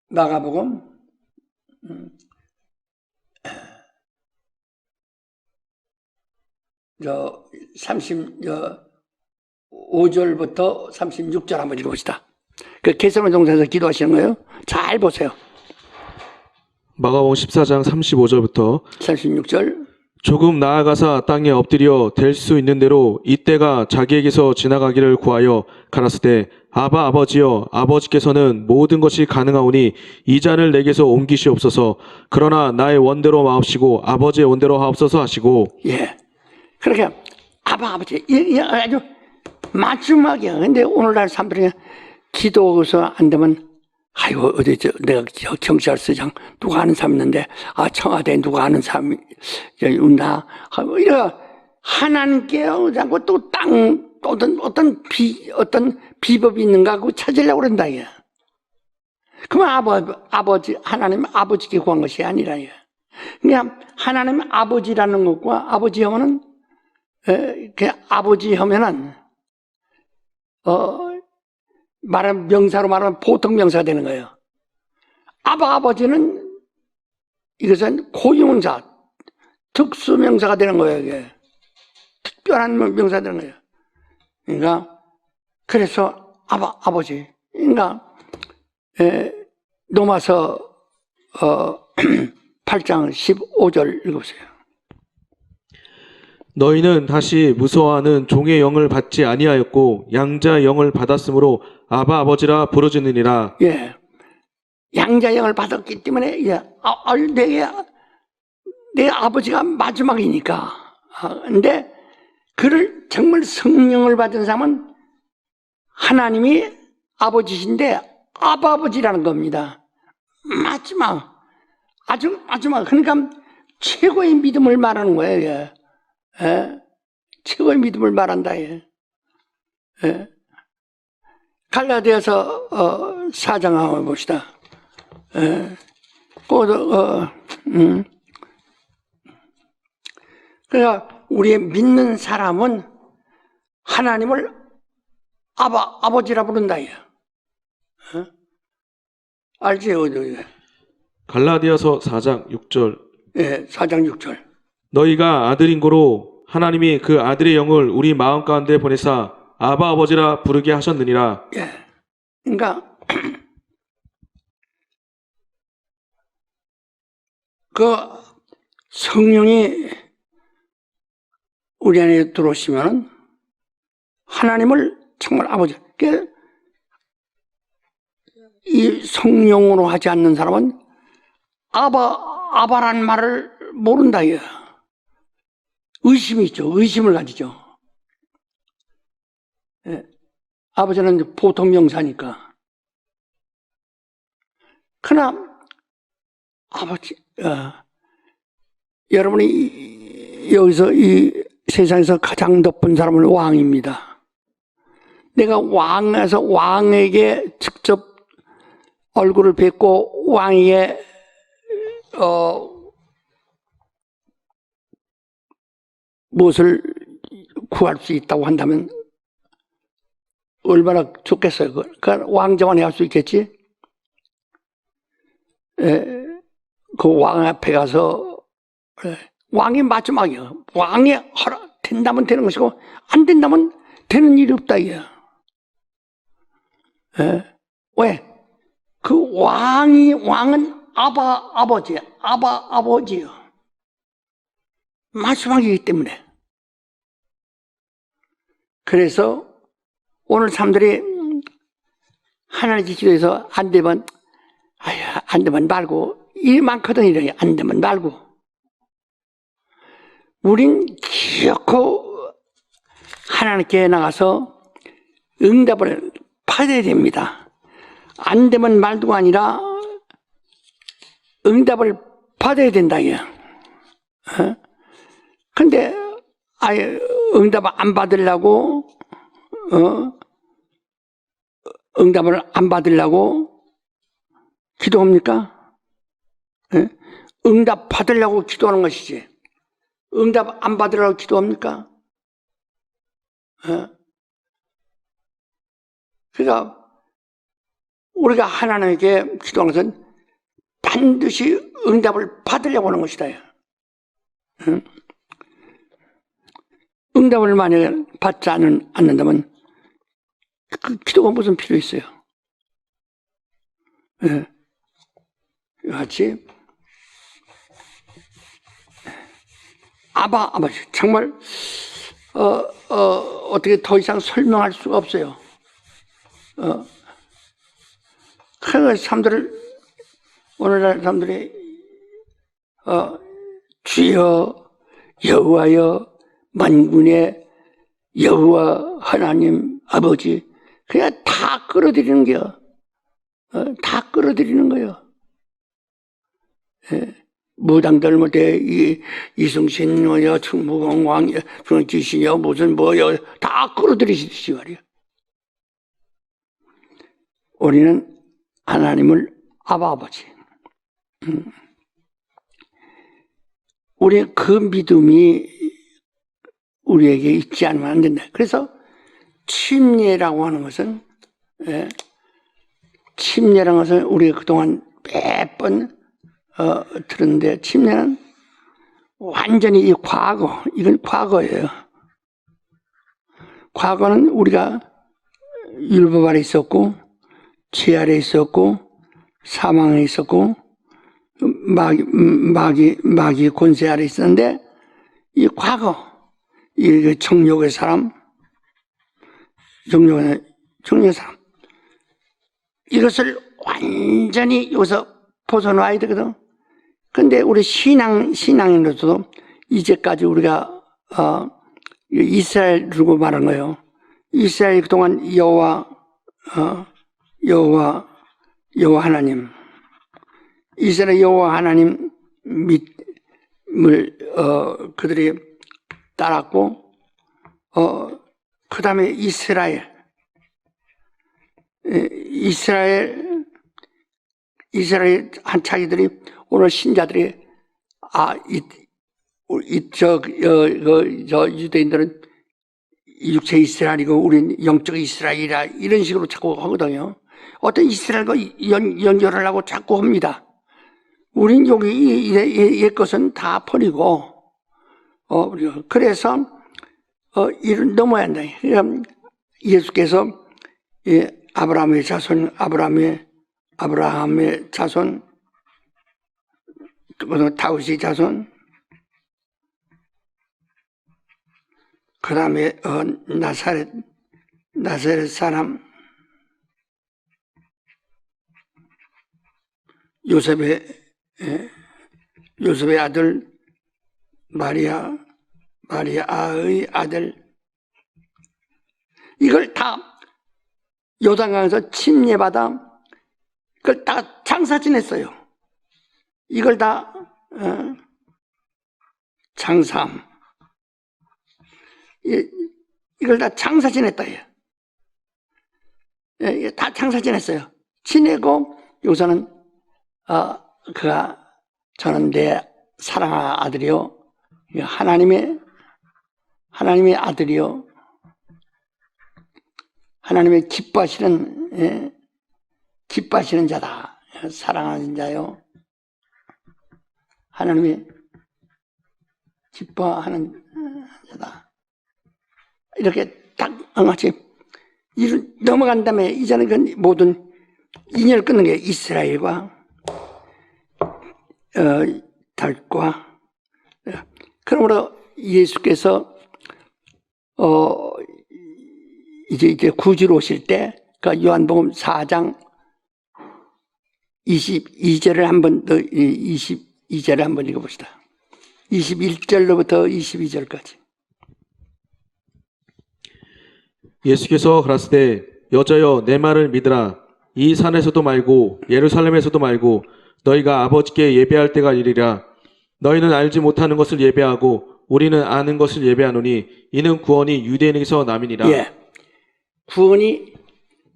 마가복음 35절부터 36절 한번 읽어봅시다. 그 겟세마네 동산에서 기도하시는 거예요. 잘 보세요. 마가복음 14장 35절부터 36절. 조금 나아가사 땅에 엎드려 될 수 있는 대로 이때가 자기에게서 지나가기를 구하여 가라사대 아바 아버지여 아버지께서는 모든 것이 가능하오니 이 잔을 내게서 옮기시옵소서. 그러나 나의 원대로 마옵시고 아버지의 원대로 하옵소서 하시고. 예. 그렇게 아버지 이 아주 마지막이야. 근데 오늘날 사람들이 기도해서 안 되면 아이고 어디 내가 경찰서장 누가 아는 사람 있는데 청와대에 누가 아는 사람이 있나 이래 하나님께 자꾸 또 땅 어떤 비법이 있는가 그거 찾으려고 그런다 이게. 그러면 아버지 하나님 아버지께 구한 것이 아니라 이게. 그냥 하나님 아버지라는 것과 아버지 하면은 그 아버지 하면은 말하면 명사로 말하면 보통 명사가 되는 거예요. 아버지는 이것은 고유명사, 특수명사가 되는 거예요. 이게. 특별한 명사가 되는 거예요. 그러니까 그래서 아버지. 그러니까 로마서 8장 15절 읽어보세요. 너희는 다시 무서워하는 종의 영을 받지 아니하였고 양자의 영을 받았으므로 아바 아버지라 부르짖느니라. 예, 양자의 영을 받았기 때문에 내 아버지가 마지막이니까. 근데 그를 정말 성령을 받은 사람은 하나님이 아버지신데 아버지라는 겁니다. 아주 마지막. 그러니까 최고의 믿음을 말하는 거예요. 예. 예? 최고의 믿음을 말한다. 예. 예. 갈라디아서 4장 한번 봅시다. 예. 그러니까 우리의 믿는 사람은 하나님을 아버지라 부른다. 예. 예? 알지? 갈라디아서 4장 6절. 예, 4장 6절. 너희가 아들인 고로 하나님이 그 아들의 영을 우리 마음 가운데 보내사 아바 아버지라 부르게 하셨느니라. 예. 그러니까 그 성령이 우리 안에 들어오시면 하나님을 정말 아버지. 이 성령으로 하지 않는 사람은 아바란 말을 모른다. 이거. 의심이 있죠. 의심을 가지죠. 예. 아버지는 보통 명사니까. 그러나 아버지, 여러분이 여기서 이 세상에서 가장 높은 사람은 왕입니다. 내가 왕에서 왕에게 직접 얼굴을 뵙고 왕에게 무엇을 구할 수 있다고 한다면 얼마나 좋겠어요. 그러니까 왕자만 할 수 있겠지. 그 왕 앞에 가서 왕이 마지막이야. 왕이 된다면 되는 것이고 안 된다면 되는 일이 없다. 왜? 그 왕은 아버지요. 마지막이기 때문에. 그래서 오늘 사람들이 하나님 기도해서 안 되면 말고 일 많거든. 이래. 안 되면 말고. 우린 기어코 하나님께 나가서 응답을 받아야 됩니다. 안 되면 말도가 아니라 응답을 받아야 된다. 근데 아예 응답을 안 받으려고 응답을 안 받으려고 기도합니까? 응답 받으려고 기도하는 것이지. 응답 안 받으려고 기도합니까? 그러니까 우리가 하나님께 기도하는 것은 반드시 응답을 받으려고 하는 것이다. 응답을 만약에 받지 않는다면 그 기도가 무슨 필요 있어요? 같이 아버지 정말 어떻게 더 이상 설명할 수가 없어요. 그 사람들을 오늘날 사람들이 주여 여호와여 만군의 여호와 하나님 아버지 그냥 다 끌어들이는 거야. 다 끌어들이는 거예요. 무당들 못해 이승신 뭐야 충무공왕 중지신이야 무슨 뭐야 다 끌어들이시듯이 말이야. 우리는 하나님을 아버지. 우리 그 믿음이 우리에게 있지 않으면 안 된다. 그래서 침례라고 하는 것은 침례라는 것은 우리가 그동안 몇 번 들었는데 침례는 완전히 이 과거, 이건 과거예요. 과거는 우리가 율법 아래 있었고 죄 아래 있었고 사망에 있었고 마귀 권세 아래 있었는데 이 과거 이 정욕의 사람 정욕의 사람 이것을 완전히 여기서 벗어나야 되거든. 근데 우리 신앙인으로서도 이제까지 우리가 이스라엘 두고 말한 거예요. 이스라엘 그동안 여호와 하나님 이스라엘 여호와 하나님 믿음을 그들이 따랐고 그 다음에 이스라엘 한 자기들이 오늘 신자들이 저 유대인들은 육체 이스라엘이고 우리는 영적 이스라엘이라 이런 식으로 자꾸 하거든요. 어떤 이스라엘과 연결을 하고 자꾸 합니다. 우린 여기 옛 것은 다 버리고 그래서 이를 넘어야 한다. 예수께서 아브라함의 자손 다윗의 자손 그 다음에 나사렛 사람 요셉의 아들 마리아의 아들 이걸 다 요단강에서 침례받아 그걸 다 장사 지냈어요. 이걸 다 장사함 이걸 다 장사 지냈다. 다 장사 지냈어요. 지내고 여기서는 저는 내 사랑하는 아들이요 하나님의 아들이요 하나님의 기뻐하시는 자다. 사랑하는 자요 하나님의 기뻐하는 자다. 이렇게 딱 같이 넘어간 다음에 이제는 그 모든 인연을 끊는 게 이스라엘과 달과 그러므로 예수께서 이제 구주로 오실 때 그 요한복음 4장 22절을 한번 더 22절을 한번 읽어봅시다. 21절로부터 22절까지. 예수께서 가라사대 여자여 내 말을 믿으라. 이 산에서도 말고 예루살렘에서도 말고 너희가 아버지께 예배할 때가 이르리라. 너희는 알지 못하는 것을 예배하고 우리는 아는 것을 예배하노니 이는 구원이 유대인에게서 남이니라. 예, 구원이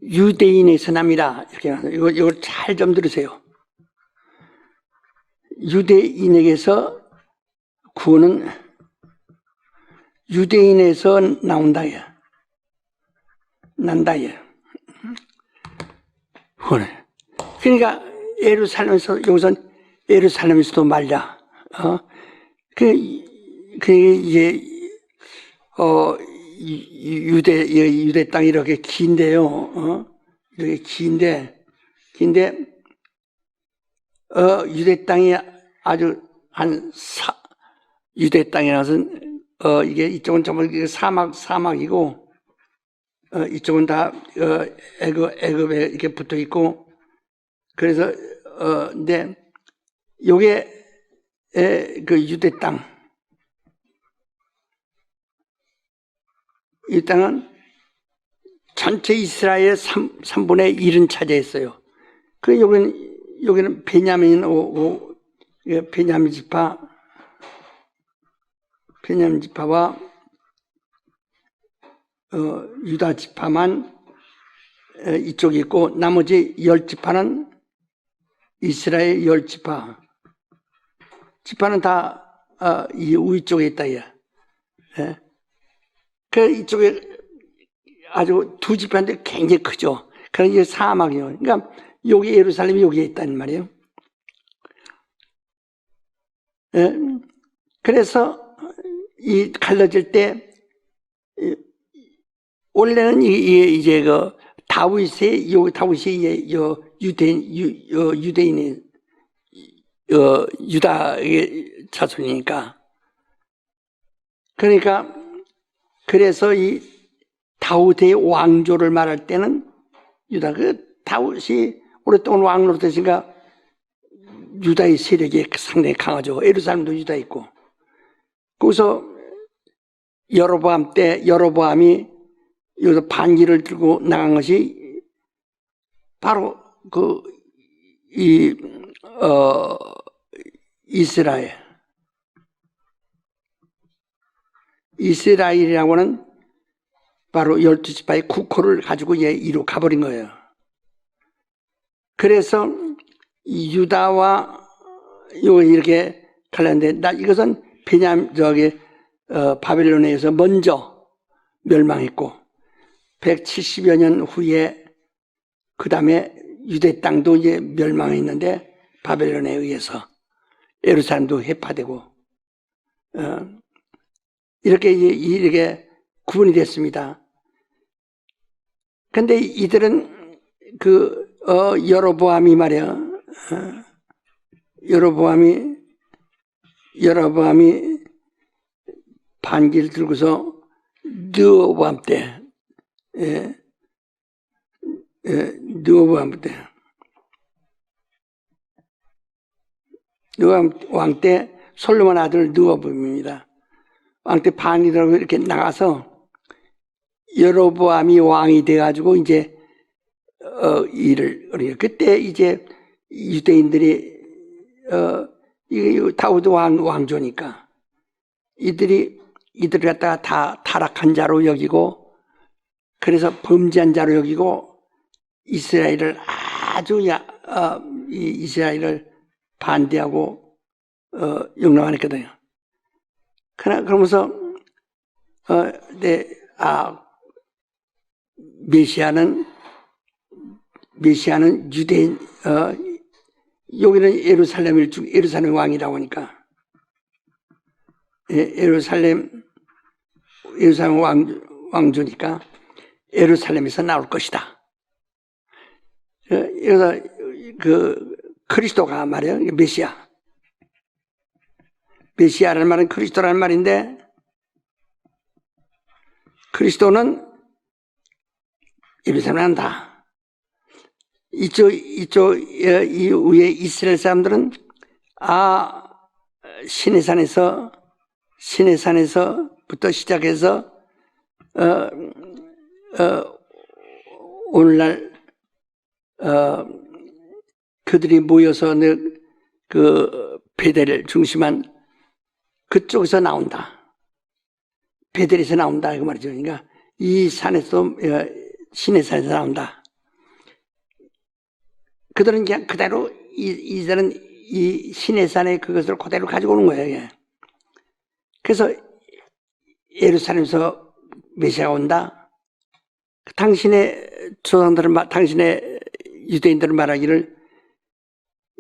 유대인에서 남이라. 이렇게 이걸 잘 좀 들으세요. 유대인에게서 구원은 유대인에서 나온다야. 난다야. 구원을. 그러니까 예루살렘에서 여기선 예루살렘에서도 말이야. 이제 유대 땅이 이렇게 긴데요. 이렇게 긴데 유대 땅이 아주 유대 땅이라서 이게 이쪽은 전부 사막이고 이쪽은 다 애굽에 이렇게 붙어 있고 그래서 근데 요게 그 유대 땅 이 땅은 전체 이스라엘의 3분의 1은 차지했어요. 그 여기는 베냐민 베냐민 지파와 유다 지파만 이쪽에 있고 나머지 10지파는 이스라엘 10지파는 다 이 위쪽에 있다. 예. 그 이쪽에 아주 두 지파인데 굉장히 크죠. 그런 게 사막이요. 그러니까 여기 예루살렘이 여기에 있다는 말이에요. 예. 그래서 이 갈라질 때 원래는 이제 그 다윗이 유대인이 유다의 자손이니까 그러니까 그래서 이 다윗의 왕조를 말할 때는 다윗이 오랫동안 왕으로 되니까 유다의 세력이 상당히 강하죠. 예루살렘도 유다 있고. 그래서 여로보암이 여기서 반기를 들고 나간 것이 바로 이스라엘이라고는 바로 12지파의 국호를 가지고 이로 가버린 거예요. 그래서 유다와 이렇게 갈랐는데 이것은 바벨론에 의해서 먼저 멸망했고 170여 년 후에 그 다음에 유대 땅도 이제 멸망했는데 바벨론에 의해서 예루살렘도 해파되고 이렇게 구분이 됐습니다. 근데 이들은 여로보암이 말이야. 여로보암이 반기를 들고서 느호보암 때 느호보암 왕 때 솔로몬 아들 느호보암입니다. 왕 때 반기라고 이렇게 나가서 여로보암이 왕이 돼가지고 이제 그때 이제 유대인들이 다윗 왕조니까 이들을 갖다가 다 타락한 자로 여기고 그래서 범죄한 자로 여기고 이스라엘을 이스라엘을 반대하고 용납했거든요. 그러면서 메시아는 유대인 여기는 예루살렘 왕이라고 하니까 예루살렘 왕조니까 예루살렘에서 나올 것이다. 그래서 그리스도가 말이에요. 메시아라는 말은 그리스도라는 말인데 그리스도는 예루살렘에 한다. 이 위에 이스라엘 사람들은 시내산에서부터 시작해서 오늘날 그들이 모여서 베델을 중심한 그쪽에서 나온다. 베델에서 나온다 그 말이죠. 그러니까 이 산에서 시내산에서 나온다. 그들은 그냥 그대로 이들은 이 시내산에 그것을 그대로 가지고 오는 거예요. 이게. 그래서 예루살렘에서 메시아가 온다. 당신의 조상들은 당신의 유대인들은 말하기를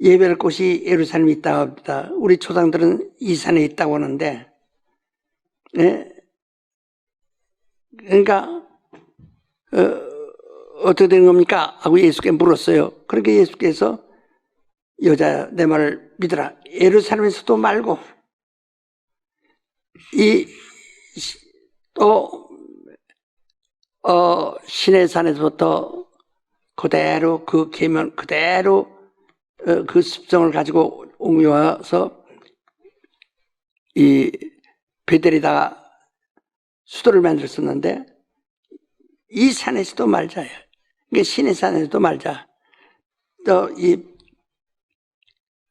예배할 곳이 예루살렘에 있다고 합니다. 우리 조상들은 이 산에 있다고 하는데, 예? 그러니까 어떻게 된 겁니까? 하고 예수께 물었어요. 그러니까 예수께서 여자야 내 말을 믿어라. 예루살렘에서도 말고 또 시내산에서부터 그대로 그 계명 그대로 그 습성을 가지고 옮겨와서 이 베델에다가 수도를 만들었었는데 이 산에서도 말자예요. 그러니까 시내산에서도 말자. 또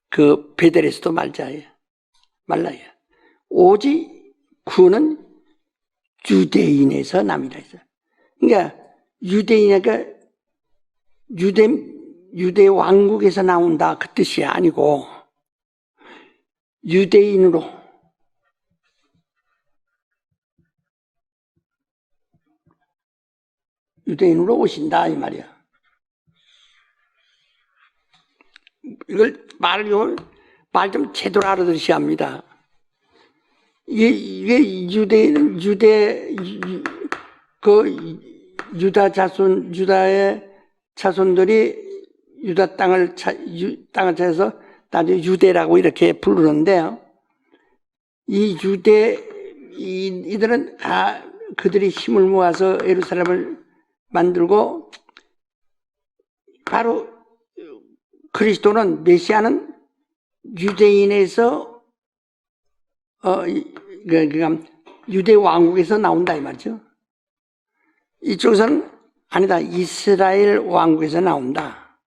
그 베델에서도 말자예요. 말라요. 오직 구는 유대인에서 남이라 했어요. 그러니까 유대인이니까 유대 왕국에서 나온다 그 뜻이 아니고 유대인으로 오신다 이 말이야. 이걸 말 좀 제대로 알아들으셔야 합니다. 이게 유다의 자손들이 유다 땅을 찾아서 나중에 유대라고 이렇게 부르는데요. 이들은 그들이 힘을 모아서 예루살렘을 만들고 바로 그리스도는 메시아는 유대인에서 그러니까 유대 왕국에서 나온다 이 말이죠. 이쪽에서는 아니다. 이스라엘 왕국에서 나온다.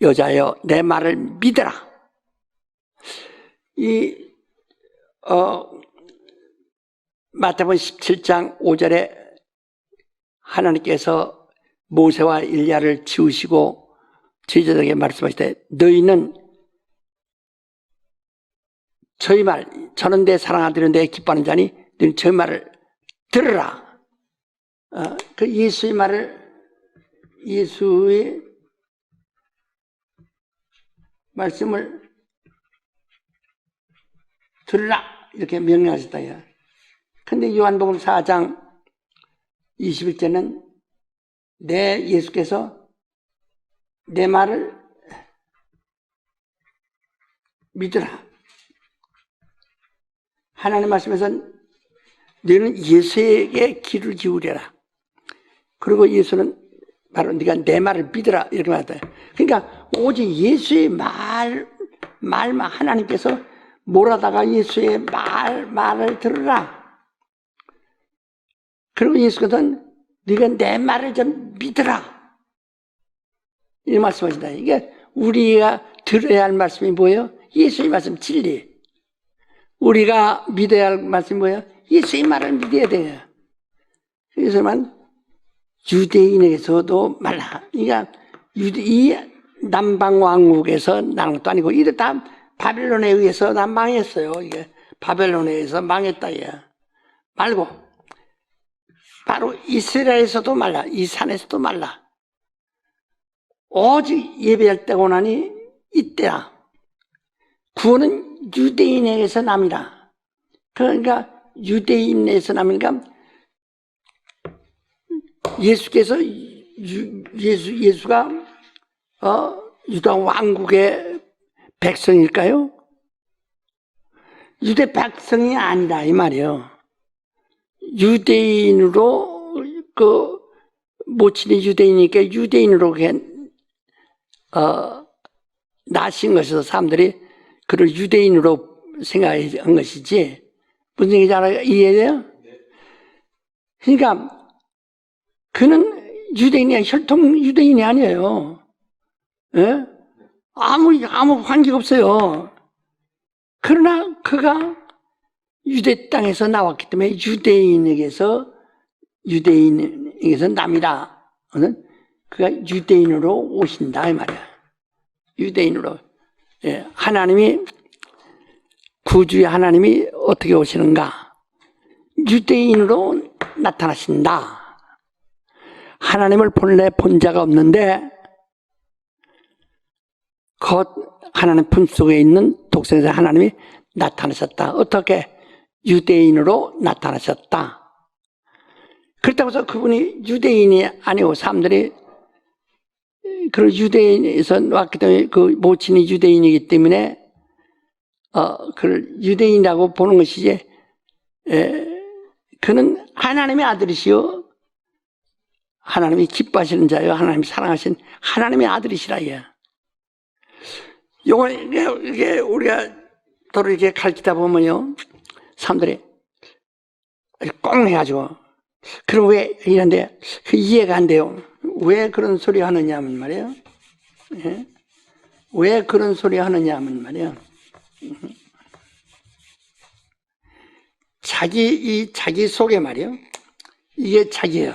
여자여 내 말을 믿어라. 마태복음 17장 5절에 하나님께서 모세와 일야를 지으시고 제자들에게 말씀하실 때 너희는 저희 말 저는 내 사랑하는 내 기뻐하는 자니 너희는 저희 말을 들으라. 그 예수의 말씀을 들으라 이렇게 명령하셨다. 근데 요한복음 4장 21절은 예수께서 내 말을 믿으라. 하나님 말씀에서는 너희는 예수에게 귀를 기울여라. 그리고 예수는 바로 네가 내 말을 믿으라 이렇게 말했다. 그러니까 오직 예수의 말만 하나님께서 몰아다가 예수의 말을 들으라. 그리고 예수께서는 네가 내 말을 좀 믿으라. 이 말씀하신다. 이게 우리가 들어야 할 말씀이 뭐예요? 예수의 말씀 진리. 우리가 믿어야 할 말씀이 뭐예요? 예수의 말을 믿어야 돼요. 그래서만 유대인에게서도 말라. 그러니까 이 남방 왕국에서 나는 것도 아니고 이들 다 바벨론에 의해서 다 망했어요. 이게 바벨론에 의해서 망했다. 말고 바로 이스라엘에서도 말라. 이 산에서도 말라. 오직 예배할 때가 오나니 이때라. 구원은 유대인에게서 남이라. 그러니까 유대인에서 남이니까 예수가 유다 왕국의 백성일까요? 유대 백성이 아니라 이 말이에요. 유대인으로 모친이 유대인이니까 유대인으로 나신 것에서 사람들이 그를 유대인으로 생각한 것이지 무슨 얘기인지 알아요? 이해돼요? 그러니까 그는 유대인이 혈통 유대인이 아니에요. 예? 아무 관계가 없어요. 그러나 그가 유대 땅에서 나왔기 때문에 유대인에게서 남이다. 그가 유대인으로 오신다 이 말이야. 유대인으로. 예, 하나님이 구주의 하나님이 어떻게 오시는가? 유대인으로 나타나신다. 하나님을 본래 본 자가 없는데 곧 하나님 품속에 있는 독생자 하나님이 나타나셨다. 어떻게? 유대인으로 나타나셨다. 그렇다고 해서 그분이 유대인이 아니고 사람들이 그 유대인에서 왔기 때문에 그 모친이 유대인이기 때문에 그를 유대인이라고 보는 것이지, 그는 하나님의 아들이시요 하나님이 기뻐하시는 자요 하나님이 사랑하신 하나님의 아들이시라. 요거 이게 우리가 도로 이렇게 가르치다 보면요, 사람들이 꽁 해가지고 그럼 왜 이런데 그 이해가 안 돼요. 왜 그런 소리 하느냐면 말이에요. 예? 왜 그런 소리 하느냐면 말이에요. 자기 속에 말이에요. 이게 자기예요.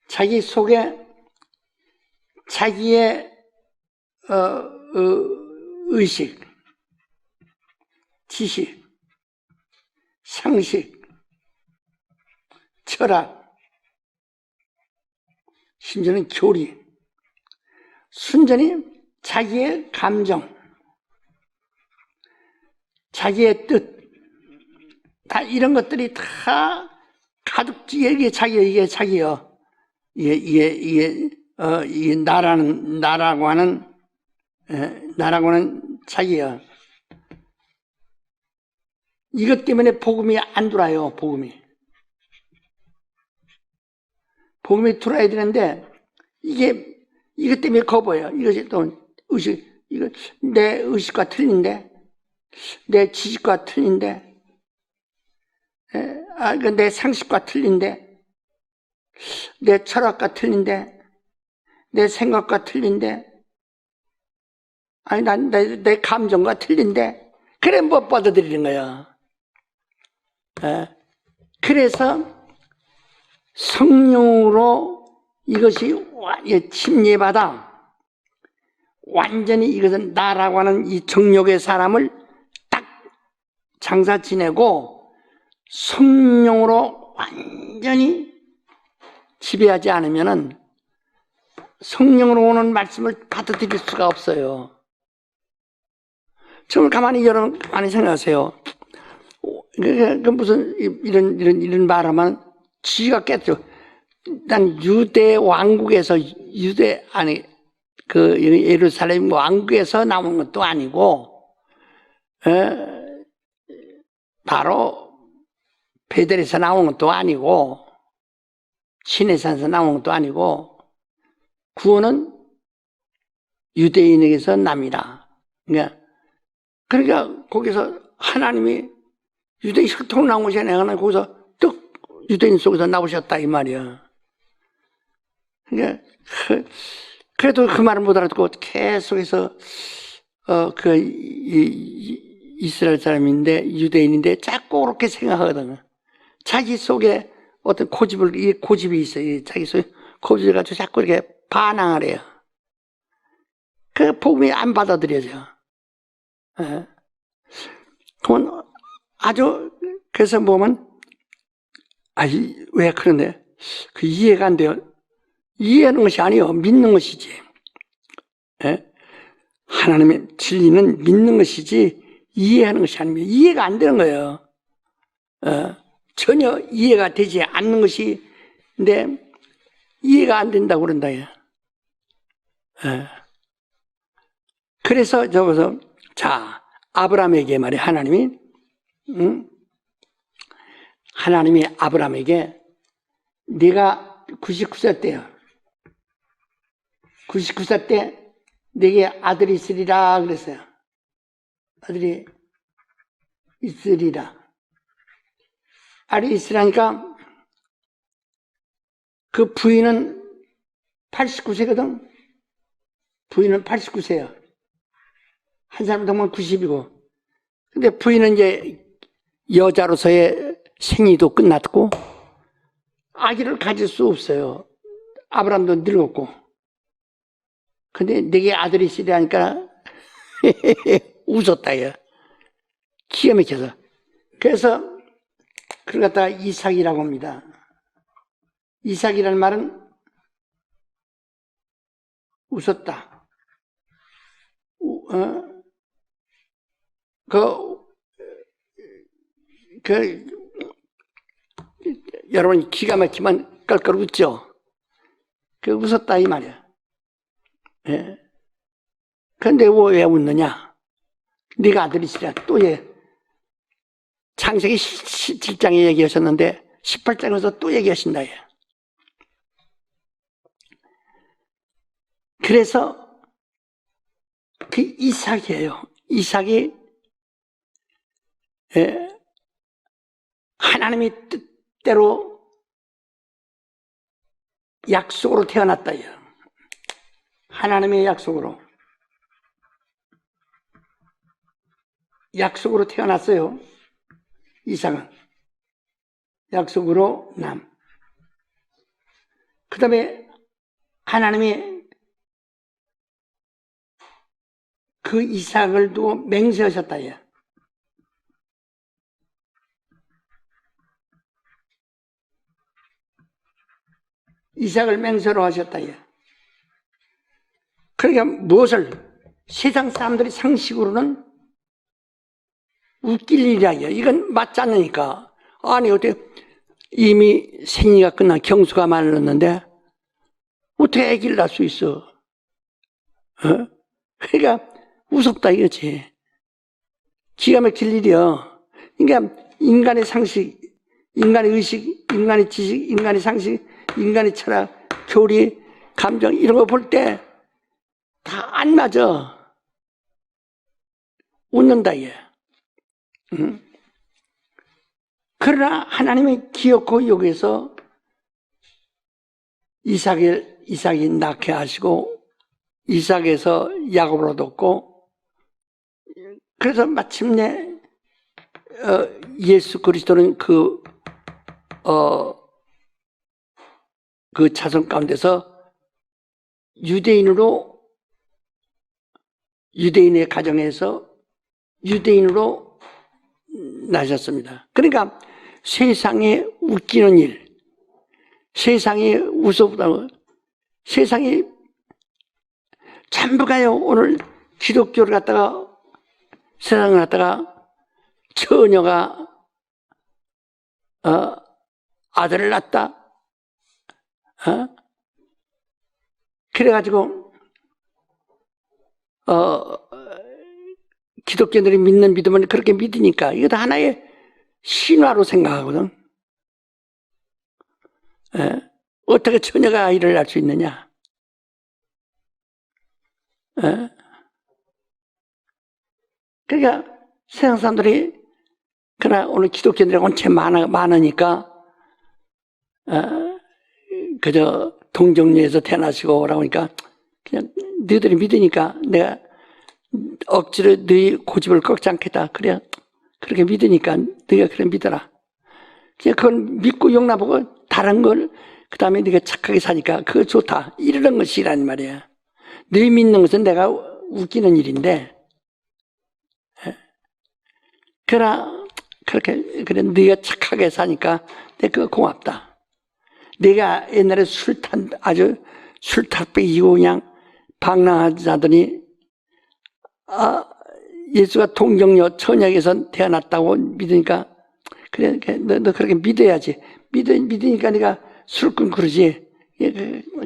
자기 속에 자기의 의식, 지식, 상식, 철학, 심지어는 교리, 순전히 자기의 감정, 자기의 뜻, 다 이런 것들이 다 가득 이게 자기요. 이게 나라고 하는 자기요. 이것 때문에 복음이 안 돌아요. 복음이 들어야 되는데 이것 때문에 겁어요. 이것이 또 내 의식과 틀린데, 내 지식과 틀린데, 내 상식과 틀린데, 내 철학과 틀린데, 내 생각과 틀린데, 내 감정과 틀린데, 그래 못 받아들이는 거야. 그래서 성령으로 이것이 침례받아 완전히 이것은 나라고 하는 이 정욕의 사람을 딱 장사 지내고 성령으로 완전히 지배하지 않으면은 성령으로 오는 말씀을 받아들일 수가 없어요. 정말 여러분 가만히 생각하세요. 그 무슨 이런 말하면 지가 깼죠. 난 유대 왕국에서 그 예루살렘 왕국에서 나온 것도 아니고, 바로 베델에서 나온 것도 아니고, 시내산에서 나온 것도 아니고, 구원은 유대인에게서 납니다. 그러니까 거기서 하나님이 유대인 혈통으로 나온 것이 아니라 거기서 뚝 유대인 속에서 나오셨다 이 말이야. 그러니까 그래도 그 말을 못 알아듣고 계속해서 이스라엘 사람인데 유대인인데 자꾸 그렇게 생각하거든. 자기 속에 어떤 고집이 있어요. 자기 속에 고집을 가지고 자꾸 이렇게 반항을 해요. 그 복음이 안 받아들여져. 그건 그래서 보면 왜 그런데 그 이해가 안 돼요. 이해하는 것이 아니요, 믿는 것이지. 하나님의 진리는 믿는 것이지 이해하는 것이 아닙니다. 이해가 안 되는 거예요. 전혀 이해가 되지 않는 것이, 근데 이해가 안 된다고 그런다. 그래서 저기서 아브라함에게 말이야, 하나님이 아브라함에게 네가 99세 때야. 99세 때 내게 아들이 있으리라 그랬어요. 아들이 있으리라. 아들이 있으라니까 그 부인은 89세거든. 부인은 89세야. 한 사람 동안 90이고. 근데 부인은 이제 여자로서의 생리도 끝났고 아기를 가질 수 없어요. 아브라함도 늙었고. 근데 내게 아들이 있으리라니까 웃었다, 야. 기가 막혀서. 그래서, 그걸 갖다가 이삭이라고 합니다. 이삭이라는 말은 웃었다. 여러분 기가 막히면 깔깔 웃죠? 웃었다, 이 말이야. 예. 근데 왜 웃느냐? 네가 아들이시라. 또 얘. 창세기 17장에 얘기하셨는데 18장에서 또 얘기하신다. 얘. 그래서 그 이삭이에요. 이삭이 하나님의 뜻대로 약속으로 태어났다. 얘. 하나님의 약속으로 태어났어요. 이삭은 약속으로 남. 그 다음에 하나님이 그 이삭을 두고 맹세하셨다. 야. 이삭을 맹세로 하셨다. 야. 그러니까 무엇을 세상 사람들이 상식으로는 웃길 일이야. 이건 맞지 않으니까. 아니 어떻게 이미 생리가 끝나 경수가 말랐는데 어떻게 아기를 낳을 수 있어? 그러니까 무섭다 이거지. 기가 막힐 일이야. 그러니까 인간의 상식, 인간의 의식, 인간의 지식, 인간의 상식, 인간의 철학, 교리, 감정 이런 거 볼 때 다 안 맞아. 웃는다 얘. 그러나 하나님의 기억고 여기서 이삭이 낳게 하시고 이삭에서 야곱을 얻었고 그래서 마침내 예수 그리스도는 그 자손 가운데서 유대인의 가정에서 유대인으로 나셨습니다. 그러니까 세상에 웃기는 일, 세상에 웃어보다고 세상이 전부가요. 오늘 기독교를 갖다가 세상을 갖다가 처녀가 아들을 낳았다. 그래가지고 기독교인들이 믿는 믿음을 그렇게 믿으니까 이것도 하나의 신화로 생각하거든. 어떻게 처녀가 아이를 낳을 수 있느냐? 그러니까 세상 사람들이 그러나 오늘 기독교인들이 원체 많으니까 그저 동정녀에서 태어나시고 오라고 하니까 그냥 너희들이 믿으니까 내가 억지로 너희 고집을 꺾지 않겠다. 그래 그렇게 믿으니까 너희가 그래 믿어라. 그냥 그걸 믿고 용납하고 다른 걸 그 다음에 네가 착하게 사니까 그거 좋다. 이러는 것이란 말이야. 너희 믿는 것은 내가 웃기는 일인데 그러나 그렇게 그래 네가 착하게 사니까 내가 그거 고맙다. 내가 옛날에 아주 술탑배이고 그냥 방랑하자더니 예수가 동정녀 처녀에게서 태어났다고 믿으니까 그래 너 그렇게 믿어야지. 믿으니까 네가 술 끊고 그러지.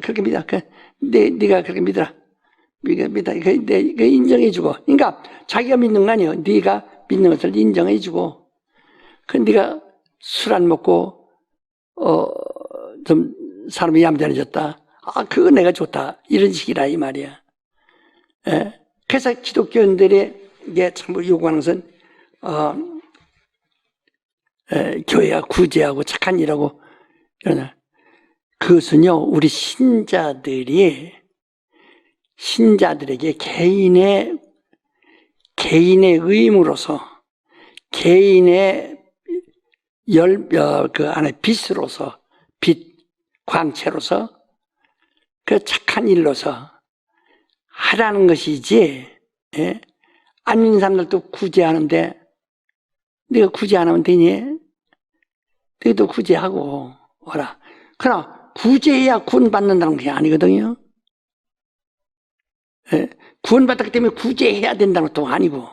그렇게 믿어. 네가 그렇게 믿어라. 믿어. 내가 인정해주고. 그러니까 자기가 믿는 거 아니에요. 네가 믿는 것을 인정해주고. 그 네가 술 안 먹고 좀 사람이 얌전해졌다. 그거 내가 좋다. 이런 식이라 이 말이야. 그래서 기독교인들이 이게 참 요구하는 것은 교회가 구제하고 착한 일하고 이러나 그것은요 우리 신자들에게 개인의 의무로서 개인의 그 안에 빛으로서 광채로서 그 착한 일로서 하라는 것이지 안 믿는 사람들도 구제하는데 네가 구제 안 하면 되니? 너희도 구제하고 와라. 그러나 구제해야 구원받는다는 게 아니거든요. 예? 구원받았기 때문에 구제해야 된다는 것도 아니고,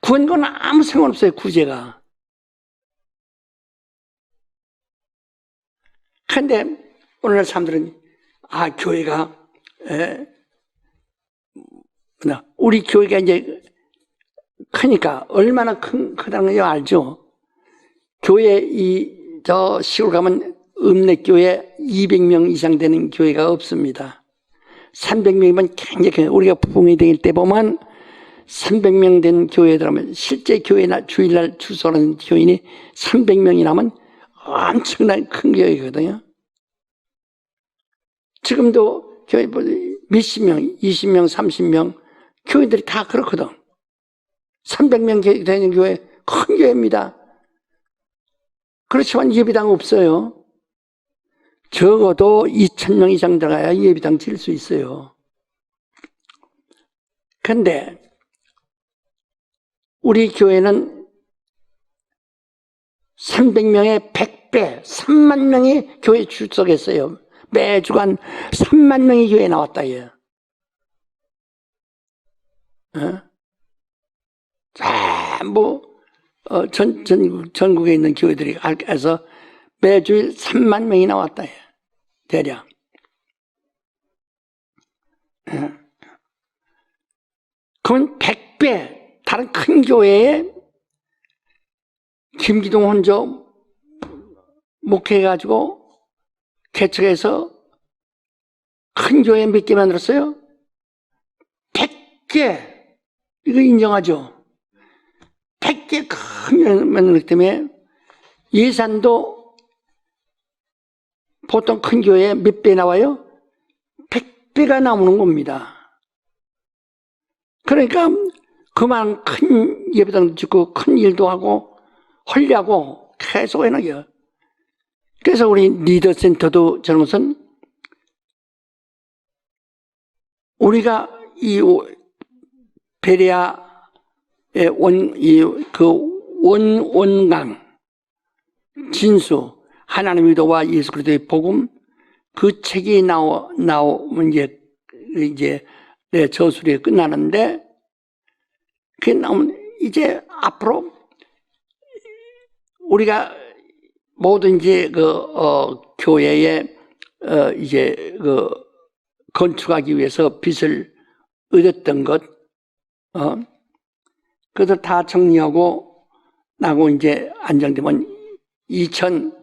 구원과는 아무 상관없어요. 구제가. 그런데 오늘날 사람들은 교회가 우리 교회가 이제 크니까 얼마나 크다는 걸 알죠. 교회 저 시골 가면 읍내교회 200명 이상 되는 교회가 없습니다. 300명이면 굉장히, 우리가 부흥이 될 때 보면 300명 된 교회들 하면, 실제 교회나 주일날 주소하는 교인이 300명이라면 엄청나게 큰 교회거든요. 지금도 교회 몇십 명, 20명, 30명 교회들이 다 그렇거든. 300명 되는 교회, 큰 교회입니다. 그렇지만 예배당 없어요. 적어도 2,000명 이상 들어가야 예배당 질 수 있어요. 그런데 우리 교회는 300명의 100배, 3만 명이 교회 출석했어요. 매주간 3만 명이 교회에 나왔다. 전국에 있는 교회들이 해서 매주일 3만 명이 나왔다. 대략. 그건 100배, 다른 큰 교회에 김기동 혼자 목회해가지고 개척해서 큰 교회 몇 개 만들었어요? 100개. 이거 인정하죠? 100개 큰 교회 만들기 때문에 예산도 보통 큰 교회에 몇 배 나와요? 100배가 나오는 겁니다. 그러니까 그만 큰 예배당도 짓고 큰 일도 하고 하려고 계속 해나가요. 그래서 우리 리더센터도 저런 것은 우리가 이 베레아의 원강 진수 하나님의 의도와 예수 그리스도의 복음, 그 책이 나오면 이제 내 저술이 끝나는데, 그게 나오면 이제 앞으로 우리가 모든 이제 교회에 이제 건축하기 위해서 빚을 얻었던 것, 그것을 다 정리하고 나고 이제 안정되면 2026,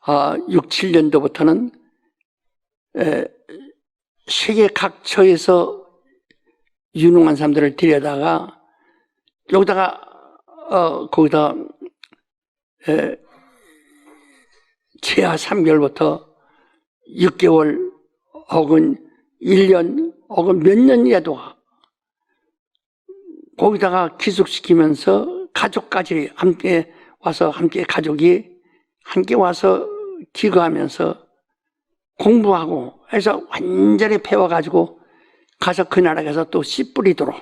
7년도부터는 세계 각처에서 유능한 사람들을 데려다가 여기다가 거기다 최하 3개월부터 6개월 혹은 1년 혹은 몇 년이라도 거기다가 기숙시키면서 가족까지 함께 와서 가족이 함께 와서 기거하면서 공부하고 해서 완전히 배워가지고 가서 그 나라 가서 또 씨 뿌리도록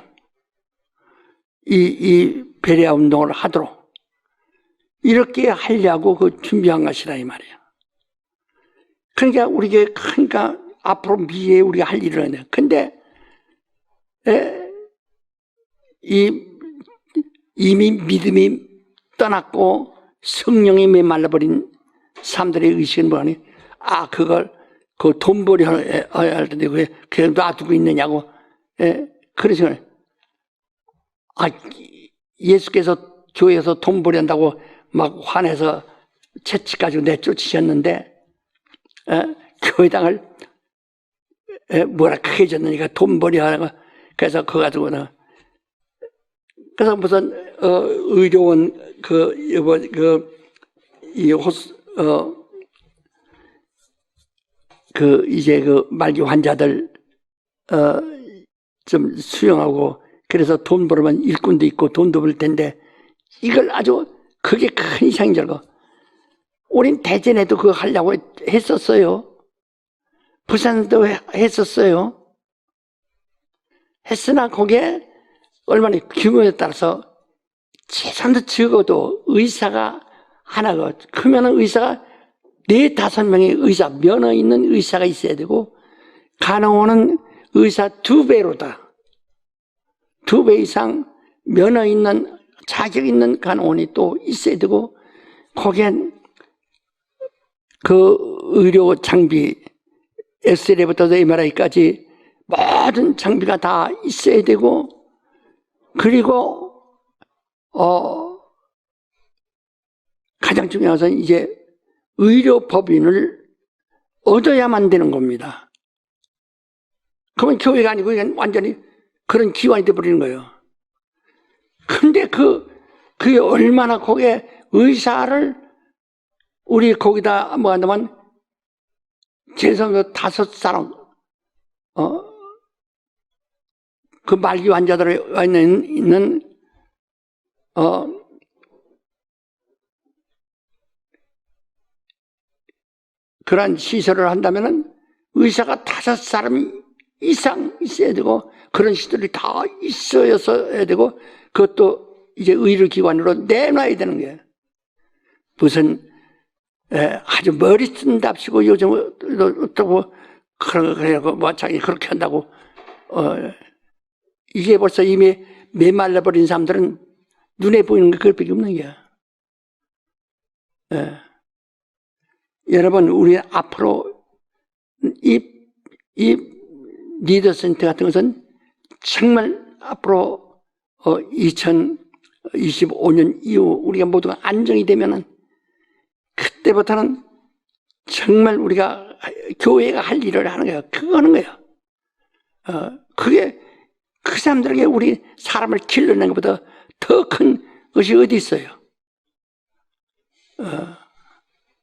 이 베레아 운동을 하도록 이렇게 하려고 준비한 것이다 이 말이에요. 그러니까 그러니까 앞으로 미래에 우리가 할 일을 해요. 근데 이미 믿음이 떠났고 성령이 메말라버린 사람들의 의식은 뭐하니? 그걸 돈벌이 할 텐데 그냥 놔두고 있느냐고. 그러죠. 예수께서 교회에서 돈벌이 한다고 막 화내서 채찍가지고 내쫓으셨는데 교회당을 뭐라 크게 졌느니까 돈벌이 하고, 그래서 그거 가지고는 그래서 무슨 의료원 이제 말기 환자들 좀 수용하고, 그래서 돈 벌면 일꾼도 있고 돈도 벌 텐데 이걸 아주 그게 큰 이상인 줄 알고 우린 대전에도 그거 하려고 했었어요. 부산도 했었어요. 했으나 거기에 얼마나 규모에 따라서 최소한도 적어도 의사가 하나가 크면은 의사가 4-5명의 의사, 면허 있는 의사가 있어야 되고 간호원은 의사 2배로다. 2배 이상 면허 있는 자격 있는 간호원이 또 있어야 되고 거기엔 그 의료 장비 엑스레이부터 MRI까지 모든 장비가 다 있어야 되고 그리고 가장 중요한 것은 이제 의료법인을 얻어야만 되는 겁니다. 그러면 교회가 아니고 그냥 완전히 그런 기관이 되어버리는 거예요. 근데 그게 얼마나 거기에 의사를 우리 거기다 뭐 한다면 재성교 5사람 그 말기 환자들 와 있는 그런 시설을 한다면은 의사가 5사람 이상 있어야 되고 그런 시설이 다 있어야 되고 그것도 이제 의료기관으로 내놔야 되는 거예요. 무슨 아주 머리 쓴답시고 요즘 어떻고 그러고 뭐 자기 그렇게 한다고 이게 벌써 이미 메말라버린 사람들은 눈에 보이는 게 그것밖에 없는 거야. 여러분 우리 앞으로 이 리더센터 같은 것은 정말 앞으로 2025년 이후 우리가 모두가 안정이 되면은 그때부터는 정말 우리가 교회가 할 일을 하는 거예요. 그거 하는 거예요. 그게 그 사람들에게 우리 사람을 길러내는 것보다 더 큰 것이 어디 있어요.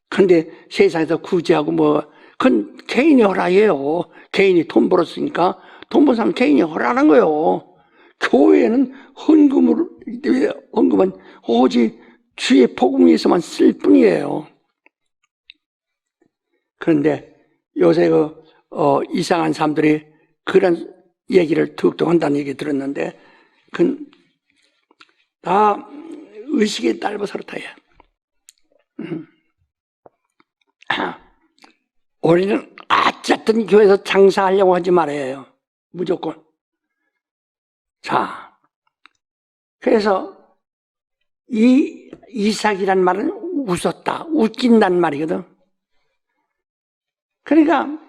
그런데 세상에서 구제하고 뭐 그건 개인이 허락이에요. 개인이 돈 벌었으니까 돈 번 사람 개인이 허락하는 거예요. 교회는 헌금은 오직 주의 복음 위해서만 쓸 뿐이에요. 그런데 요새 이상한 사람들이 그런 얘기를 툭툭 한다는 얘기 들었는데 그건 다 의식이 짧아서 그렇다야. 우리는 어쨌든 교회에서 장사하려고 하지 말아요. 무조건. 자, 그래서 이삭이란 말은 웃었다, 웃긴다는 말이거든. 그러니까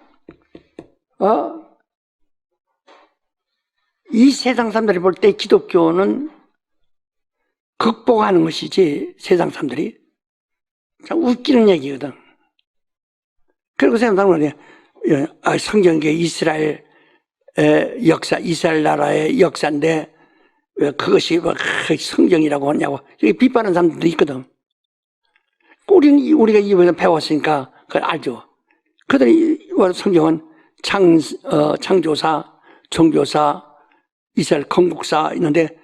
이 세상 사람들이 볼 때 기독교는 극복하는 것이지 세상 사람들이 참 웃기는 얘기거든. 그리고 생각하는 거예요. 성경계 이스라엘 역사, 이스라엘 나라의 역사인데 왜 그것이 뭐 성경이라고 하냐고 이렇게 비판하는 사람들도 있거든. 우리가 이번에 배웠으니까 그걸 알죠. 그들이 성경은 창조사, 종교사, 이스라엘 건국사 있는데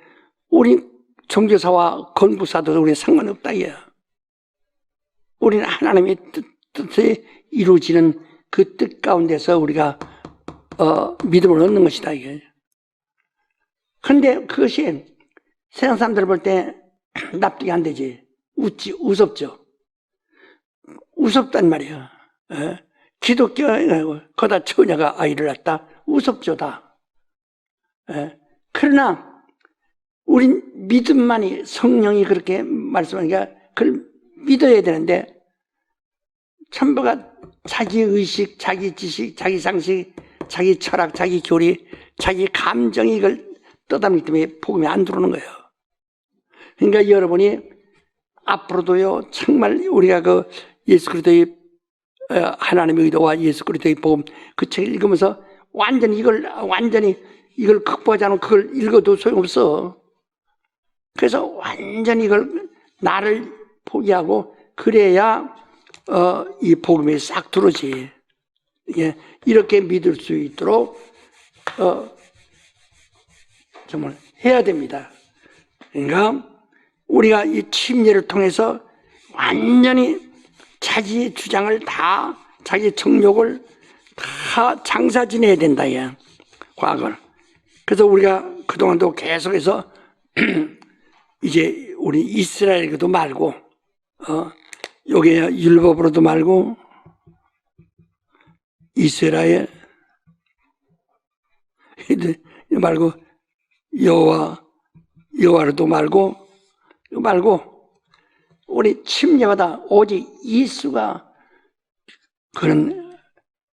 우리 종교사와 건국사도 우리는 상관없다 이거야. 우리는 하나님의 뜻에 이루어지는 그 뜻 가운데서 우리가 믿음을 얻는 것이다 이게. 그런데 그것이 세상 사람들 볼 때 납득이 안 되지. 우습죠. 우습단 말이야. 기독교 거다 처녀가 아이를 낳았다. 우습죠 다. 그러나 우린 믿음만이 성령이 그렇게 말씀하니까 그걸 믿어야 되는데 전부가 자기 의식, 자기 지식, 자기 상식, 자기 철학, 자기 교리, 자기 감정이 이걸 떠담기 때문에 복음이 안 들어오는 거예요. 그러니까 여러분이 앞으로도요 정말 우리가 그 예수 그리스도의 하나님의 의도와 예수 그리스도의 복음 그 책을 읽으면서 완전히 이걸 극복하지 않으면 그걸 읽어도 소용없어. 그래서 완전히 이걸 나를 포기하고 그래야 이 복음이 싹 들어오지. 이렇게 믿을 수 있도록 정말 해야 됩니다. 그러니까 우리가 이 침례를 통해서 완전히 자기 주장을 다 자기 정욕을 다 장사 지내야 된다. 과거를. 그래서 우리가 그동안도 계속해서 이제 우리 이스라엘도 말고, 요게 율법으로도 말고, 이스라엘, 말고, 여호와로도 말고, 우리 침례받아 오직 예수가 그런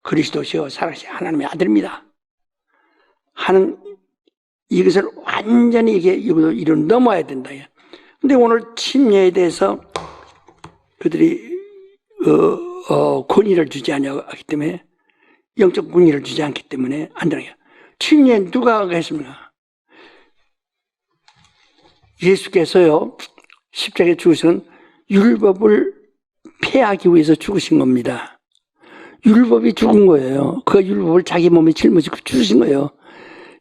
그리스도시요 살아계신 하나님의 아들입니다 하는 이것을 완전히 이걸 넘어야 된다. 근데 오늘 침례에 대해서 그들이 권위를 주지 않기 때문에, 영적 권위를 주지 않기 때문에 안 되는 거예요. 침례 누가 했습니까? 예수께서요 십자가에 죽으신 율법을 폐하기 위해서 죽으신 겁니다. 율법이 죽은 거예요. 그 율법을 자기 몸에 짊어지고 죽으신 거예요.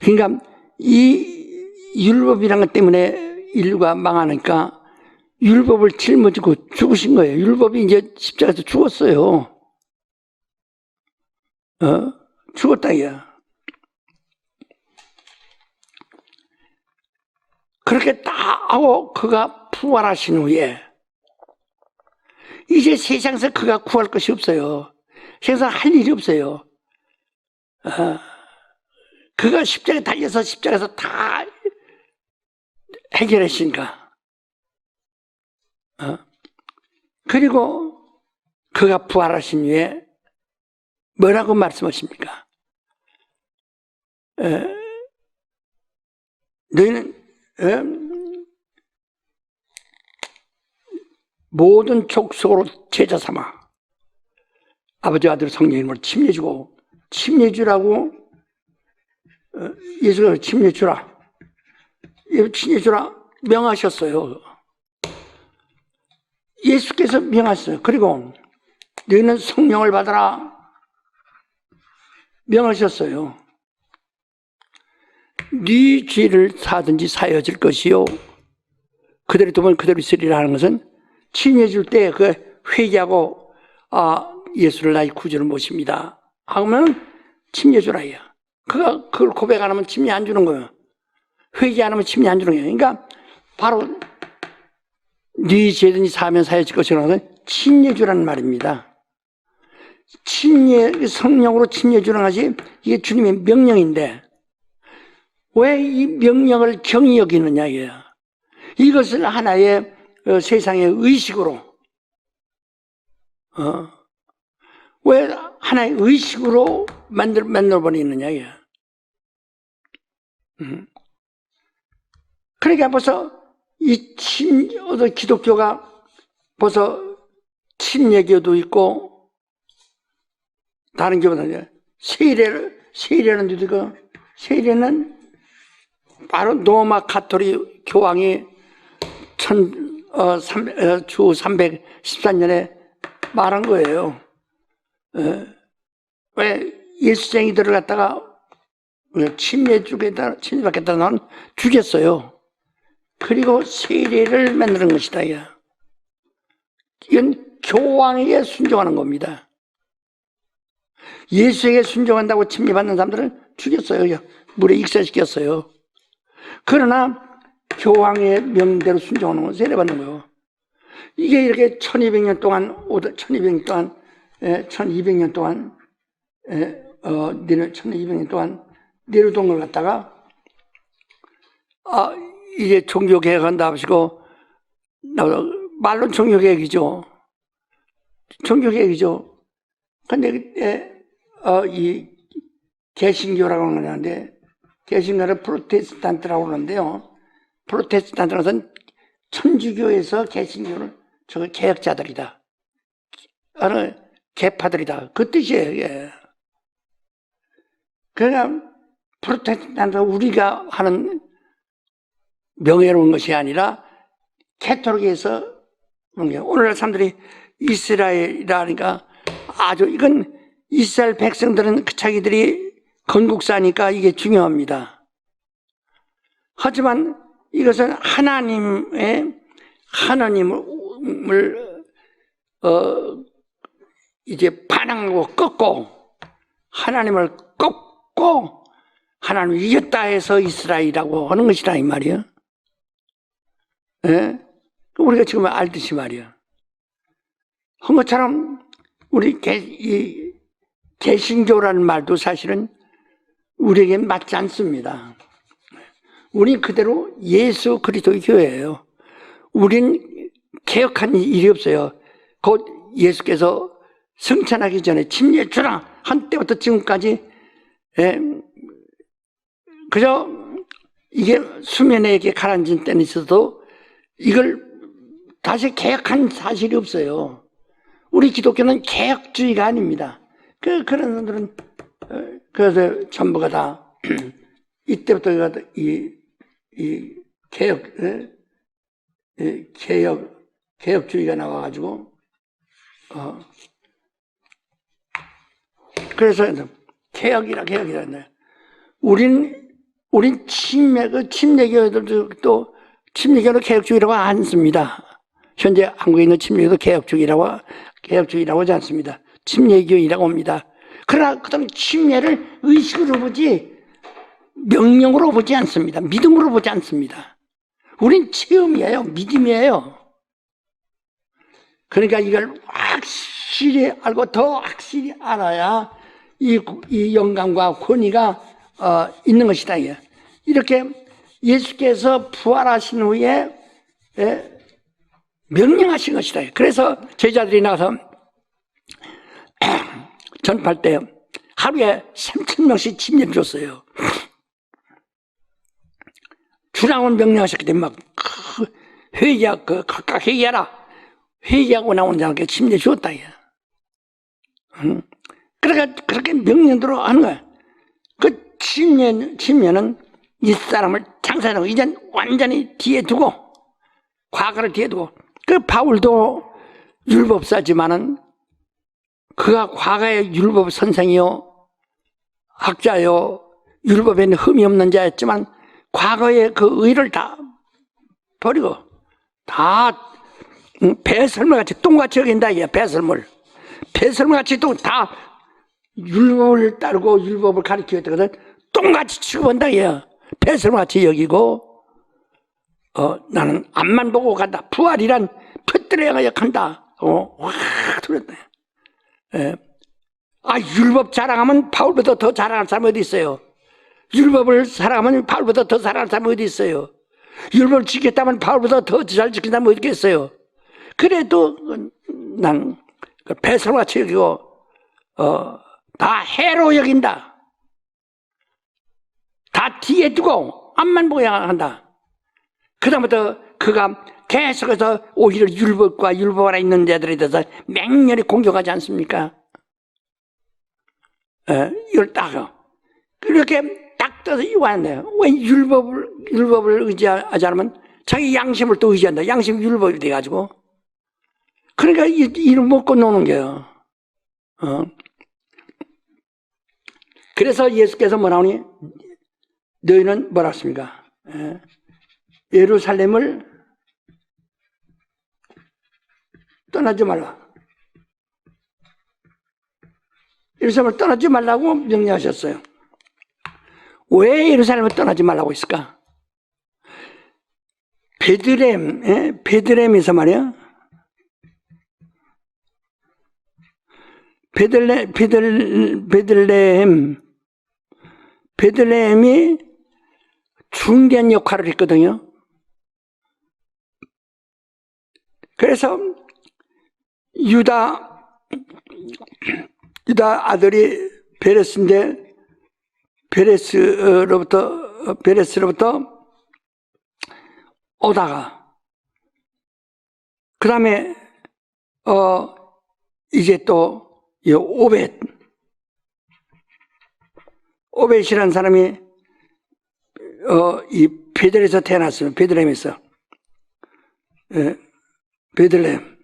그러니까 이 율법이란 것 때문에 인류가 망하니까 율법을 짊어지고 죽으신 거예요. 율법이 이제 십자가에서 죽었어요. 죽었다 이야. 그렇게 다 하고 그가 부활하신 후에 이제 세상에서 그가 구할 것이 없어요. 세상에서 할 일이 없어요. 그가 십자가에 달려서 십자가에서 다 해결했으니까. 그리고 그가 부활하신 후에 뭐라고 말씀하십니까? 너희는 모든 족속으로 제자 삼아 아버지 아들 성령 이름으로 침례주고, 침례주라고 예수가 침례주라 명하셨어요. 예수께서 명하셨어요. 그리고 너희는 성령을 받아라 명하셨어요. 네 죄를 사든지 사여질 것이요 그대로 두면 그대로 있으리라 하는 것은 침례 줄 때 그 회개하고 예수를 나의 구주로 모십니다 하면 침례 주라요. 그가 그걸 고백 안 하면 침례 안 주는 거예요. 회개 안 하면 침례 안 주는 거예요. 그러니까 바로 네 죄든지 사하면 사여질 것이라는 것은 침례 주라는 말입니다. 침례, 성령으로 침례 주는 것이 이게 주님의 명령인데 왜 이 명령을 경히 여기느냐 이게요. 이것을 하나의 세상의 의식으로 왜 하나의 의식으로 만들어버리느냐 이게. 그러니까 벌써 기독교가 벌써 침례교도 있고 다른 교는 세례는 누구고? 세례는 바로 로마 가톨릭 교황이 주 314년에 말한 거예요. 왜 예수쟁이들을 갖다가 침례받겠다 는 죽였어요. 그리고 세례를 만드는 것이다. 이건 교황에게 순종하는 겁니다. 예수에게 순종한다고 침례받는 사람들은 죽였어요. 물에 익사시켰어요. 그러나 교황의 명대로 순종하는 건 세례받는 거예요. 이게 이렇게 1200년 동안 1200년 동안 내려던 걸 갖다가 이제 종교개혁한다 하시고 말로 종교개혁이죠. 근데 이 개신교라고 하는데 개신교를 프로테스탄트라고 그러는데요. 프로테스탄트는 것은 천주교에서 개신교를 개혁자들이다. 개파들이다. 그 뜻이에요. 그러니까 프로테스탄트가 우리가 하는 명예로운 것이 아니라 캐톨릭에서 오늘날 사람들이 이스라엘이라니까 아주 이건 이스라엘 백성들은 자기들이 건국사니까 이게 중요합니다. 하지만 이것은 하나님을 이제 반항하고 꺾고 하나님을 꺾고 하나님 이겼다 해서 이스라엘이라고 하는 것이라 이 말이야. 예? 우리가 지금 알듯이 말이야. 한 것처럼 우리 개신교라는 말도 사실은 우리에게 맞지 않습니다. 우린 그대로 예수 그리스도의 교회예요. 우린 개혁한 일이 없어요. 곧 예수께서 승천하기 전에 침례주라 한때부터 지금까지 그저 이게 수면에 이렇게 가라앉은 때는 있어도 이걸 다시 개혁한 사실이 없어요. 우리 기독교는 개혁주의가 아닙니다. 그런 분들은 그래서 전부가 다 이때부터 이 개혁주의가 나와가지고 그래서 개혁이라 우린 침례교들도 또 침례교는 개혁주의라고 않습니다. 현재 한국에 있는 침례교도 개혁주의라고 하지 않습니다. 침례교이라고 합니다. 그러나 그들은 침례를 의식으로 보지 명령으로 보지 않습니다. 믿음으로 보지 않습니다. 우린 체험이에요. 믿음이에요. 그러니까 이걸 확실히 알고 더 확실히 알아야 이 영광과 권위가 있는 것이다. 이렇게 예수께서 부활하신 후에 명령하신 것이다. 그래서 제자들이 나가서 전파할 때 하루에 3,000명씩 침례를 줬어요. 주랑은 명령하셨기 때문에 막 각각 회개하라. 회개하고 나온 자에게 침례 줬다. 그러니까 그렇게 명령대로 하는 거야. 그 침례는 이 사람을 창사하고 이젠 완전히 뒤에 두고 과거를 뒤에 두고 그 바울도 율법사지만은 그가 과거의 율법 선생이요 학자요 율법에는 흠이 없는 자였지만 과거의 그 의를 다 버리고 다 배설물같이 똥같이 여긴다 이게 배설물같이 또 다 율법을 따르고 율법을 가르치거든 똥같이 취급한다 이게 배설물같이 여기고 나는 앞만 보고 간다 부활이란 표들에 향하여 간다 확 들었다. 율법 자랑하면 바울보다 더 자랑할 사람이 어디 있어요? 율법을 사랑하면 바울보다 더 사랑할 사람이 어디 있어요? 율법을 지켰다면 바울보다 더 잘 지킨 사람이 어디 있겠어요? 그래도 난 배설같이 여기고 다 해로 여긴다. 다 뒤에 두고 앞만 보고 한다. 그다음부터 그가 계속해서 오히려 율법과 율법 안에 있는 자들에 대해서 맹렬히 공격하지 않습니까? 이걸 딱 이렇게 딱 떠서 이완해요. 왜 율법을 의지하지 않으면 자기 양심을 또 의지한다. 양심 율법이 돼가지고 그러니까 이를 먹고 노는 거예요. 그래서 예수께서 뭐라 하니 너희는 뭐라 했습니까? 예루살렘을 떠나지 말라. 예루살렘을 떠나지 말라고 명령하셨어요. 왜 예루살렘을 떠나지 말라고 했을까? 베들레헴에서 말이야. 베들레헴이 중대한 역할을 했거든요. 그래서 유다 아들이 베레스인데 베레스로부터 오다가 그 다음에 이제 또 오벳이라는 사람이 이 베들에서 태어났어요. 베들레헴에서 베들레헴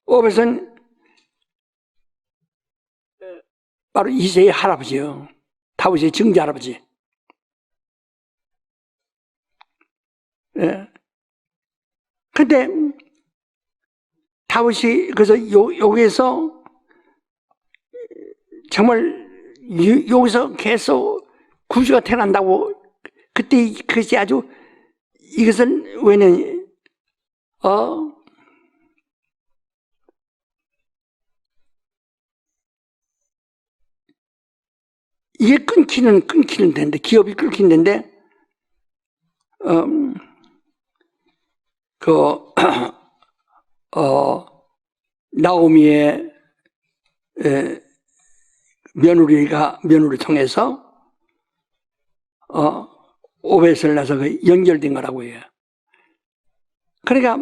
오벳은 바로 이세의 할아버지요. 다윗의 증자 할아버지. 근데 다윗이 그래서 여기에서 정말 여기서 계속 구주가 태어난다고 그때 그것이 아주 이것은 왜냐면 이게 끊기는 데인데 기업이 끊기는 데인데 나오미의 며느리 통해서 오벳을 낳아서 연결된 거라고 해요. 그러니까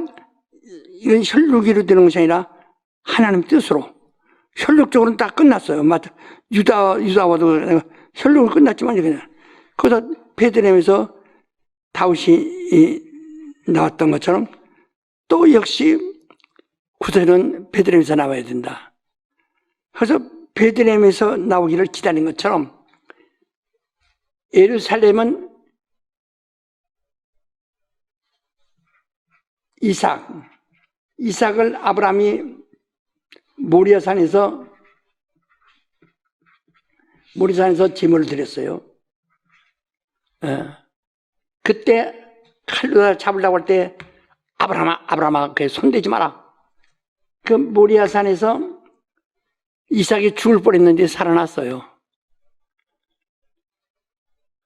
이건 혈육으로 되는 것이 아니라 하나님 뜻으로 혈육적으로는 다 끝났어요. 유다와도 혈육은 끝났지만 그냥 거기서 베들레헴에서 다윗이 나왔던 것처럼 또 역시 구세는 베들레헴에서 나와야 된다. 그래서 베들레헴에서 나오기를 기다린 것처럼 예루살렘은 이삭을 아브라함이 모리아산에서 제물을 드렸어요. 그때 칼로 잡으려고 할 때 아브라함아 그 손대지 마라. 그 모리아산에서 이삭이 죽을 뻔했는데 살아났어요.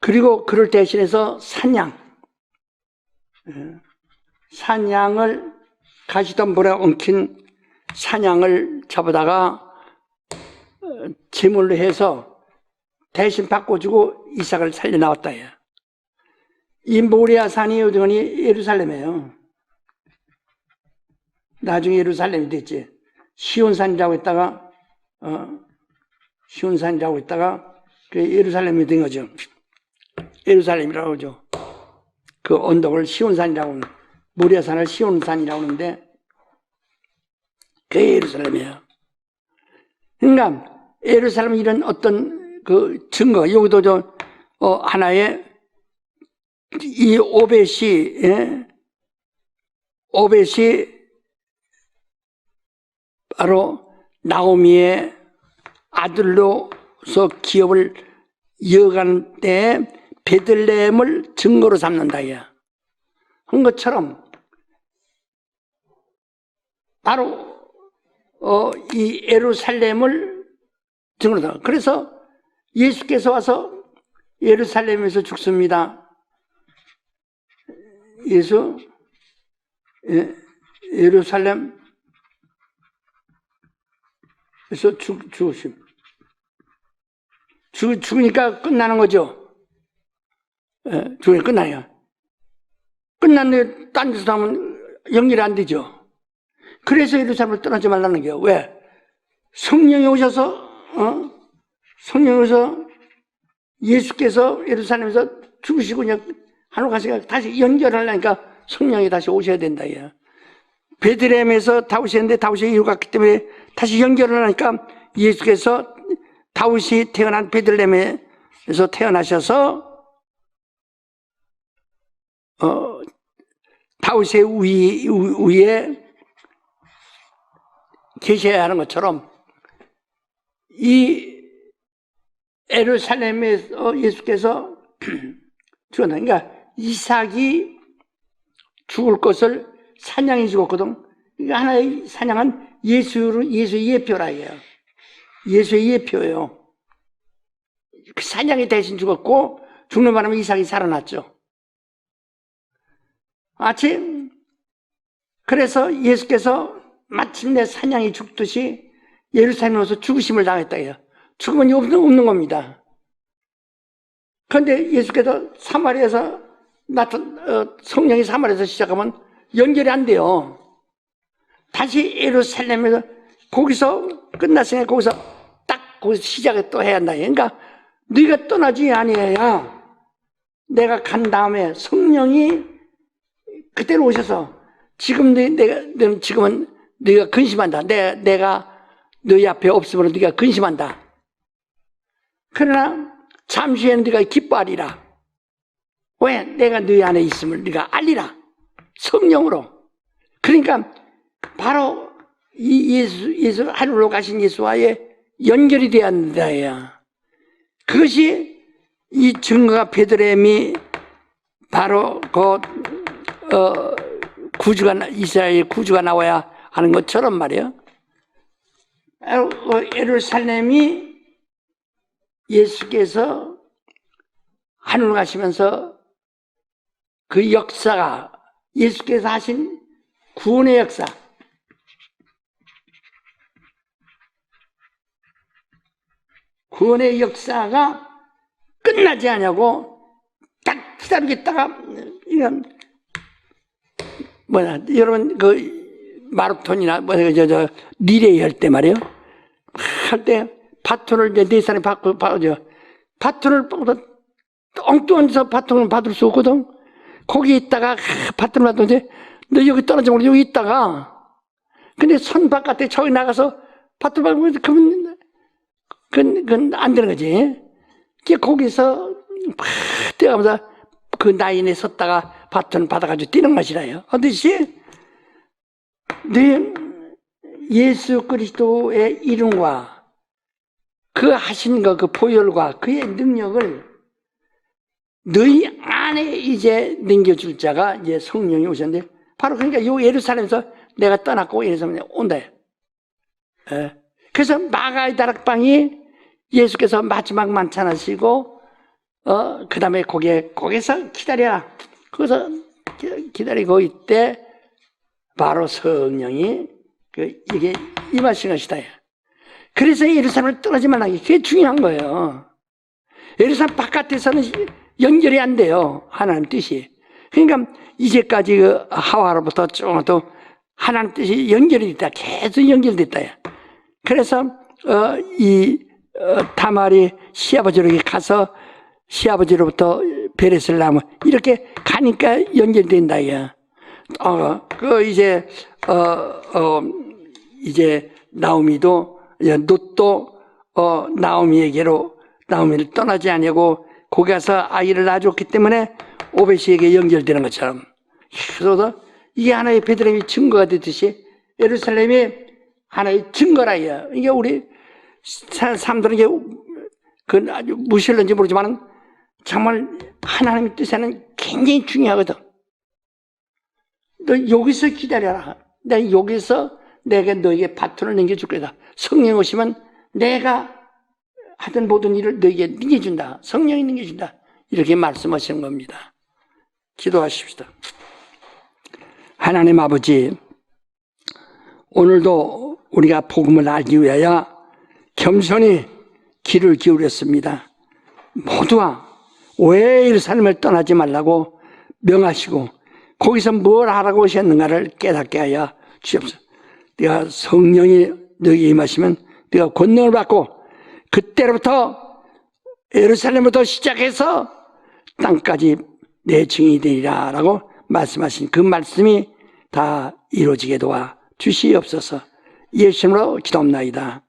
그리고 그를 대신해서 산양을 가시덤불에 엉킨 산양을 잡아다가 제물로 해서 대신 바꿔주고 이삭을 살려 나왔다. 이 모리아산이 어디니 예루살렘이에요. 나중에 예루살렘이 됐지. 시온산이라고 했다가 그 예루살렘이 된 거죠. 예루살렘이라고 하죠. 그 언덕을 시온산이라고 하는, 모리아산을 시온산이라고 하는데 그게 예루살렘이에요. 그러니까 예루살렘은 이런 어떤 그 증거, 여기도 하나의 이 오벳이 바로 나오미의 아들로서 기업을 이어가는 때 베들레헴을 증거로 삼는다. 한 것처럼 바로 이 예루살렘을 증거로 삼는다. 그래서 예수께서 와서 예루살렘에서 죽습니다. 예루살렘에서 죽으니까 끝나는 거죠. 죽으니까 끝나요. 끝났는데 딴 데서 하면 연결이 안 되죠. 그래서 예루살렘을 떠나지 말라는 게요. 왜? 성령이 오셔서 예수께서 예루살렘에서 죽으시고 하늘 가시니까 다시 연결하려니까 성령이 다시 오셔야 된다. 베들레헴에서 다윗이 했는데 다윗이 이유 갔기 때문에 다시 연결을 하니까 예수께서 다윗이 태어난 베들레헴에서 태어나셔서 다윗의 위에 계셔야 하는 것처럼 이 예루살렘에서 예수께서 죽었다. 그러니까 이삭이 죽을 것을 산양이 죽었거든. 그러니까 하나의 산양은 예수의 예표라 해요. 예수의 예표예요. 그 산양이 대신 죽었고 죽는 바람에 이삭이 살아났죠. 마치 그래서 예수께서 마침내 산양이 죽듯이 예루살렘에 와서 죽으심을 당했다 해요. 죽으면 없는 겁니다. 그런데 예수께서 사마리아에서 성령이 사마리아에서 시작하면 연결이 안 돼요. 다시 예루살렘에서 거기서 끝났으니까 거기서 시작을 또 해야 한다. 그러니까 네가 떠나지 아니해야 내가 간 다음에 성령이 그때로 오셔서 지금은 네가 근심한다. 내가 너희 앞에 없으므로 네가 근심한다. 그러나 잠시 후에는 네가 기뻐하리라. 왜? 내가 너희 안에 있음을 네가 알리라. 성령으로. 그러니까 바로 이 예수 하늘로 가신 예수와의 연결이 되어야 한다. 그것이 이 증거가 베들레헴이 바로 구주가 이스라엘 구주가 나와야 하는 것처럼 말이에요. 예루살렘이 예수께서 하늘로 가시면서 그 역사가 예수께서 하신 구원의 역사, 구원의 역사가 끝나지 않냐고 딱 기다리겠다가 이런 여러분 마라톤이나 리레이 할 때 말이에요. 할 때 바톤을 이제 네 사람이 바톤을 엉뚱한 데서 바톤을 받을 수 없거든. 거기 있다가 바톤을 받는데 너 여기 떨어져 버려 여기 있다가 근데 선 바깥에 저기 나가서 바톤 받으면 그건 안 되는 거지. 거기서 막 뛰어가면서 그 라인에 섰다가 바톤 받아가지고 뛰는 것이라요. 하듯이 네 예수 그리스도의 이름과 그 하신 것, 그 보혈과 그의 능력을 너희 안에 이제 남겨줄 자가 이제 성령이 오셨는데 바로 그러니까 요 예루살렘에서 내가 떠났고 예루살렘에 온다. 그래서 마가의 다락방이 예수께서 마지막 만찬하시고 그 다음에 거기서 기다려라. 거기서 기다리고 있대 바로 성령이 이게 임하신 것이다. 그래서 예루살렘을 떠나지 말라. 그게 중요한 거예요. 예루살렘 바깥에서는 연결이 안 돼요. 하나님 뜻이. 그러니까 이제까지 하와로부터 쭉 또 하나님 뜻이 연결이 됐다. 계속 연결됐다. 그래서 다말이 시아버지로 가서 시아버지로부터 베레스를 낳으면 이렇게 가니까 연결된다. 이제 나오미도 롯도 나오미에게로 나오미를 떠나지 아니하고 거기 가서 아이를 낳아줬기 때문에 오벳에게 연결되는 것처럼. 그래서 이게 하나의 베들레헴이 증거가 되듯이 예루살렘이 하나의 증거라. 이게 우리 사람들은 이게 아주 무시할는지 모르지만 정말 하나님의 뜻에는 굉장히 중요하거든. 너 여기서 기다려라. 내가 여기서 내가 너에게 바톤을 넘겨줄 거다. 성령 오시면 내가 하던 모든 일을 너에게 넘겨준다. 성령이 넘겨준다. 이렇게 말씀하시는 겁니다. 기도하십시다. 하나님 아버지, 오늘도 우리가 복음을 알기 위하여 겸손히 귀를 기울였습니다. 모두가 왜 예루살렘을 떠나지 말라고 명하시고 거기서 뭘 하라고 오셨는가를 깨닫게 하여 주옵소서. 네가 성령이 너에게 임하시면 네가 권능을 받고 그때로부터 예루살렘부터 시작해서 땅까지 내 증인이 되리라 라고 말씀하신 그 말씀이 다 이루어지게 도와 주시옵소서. 예수님으로 기도합나이다.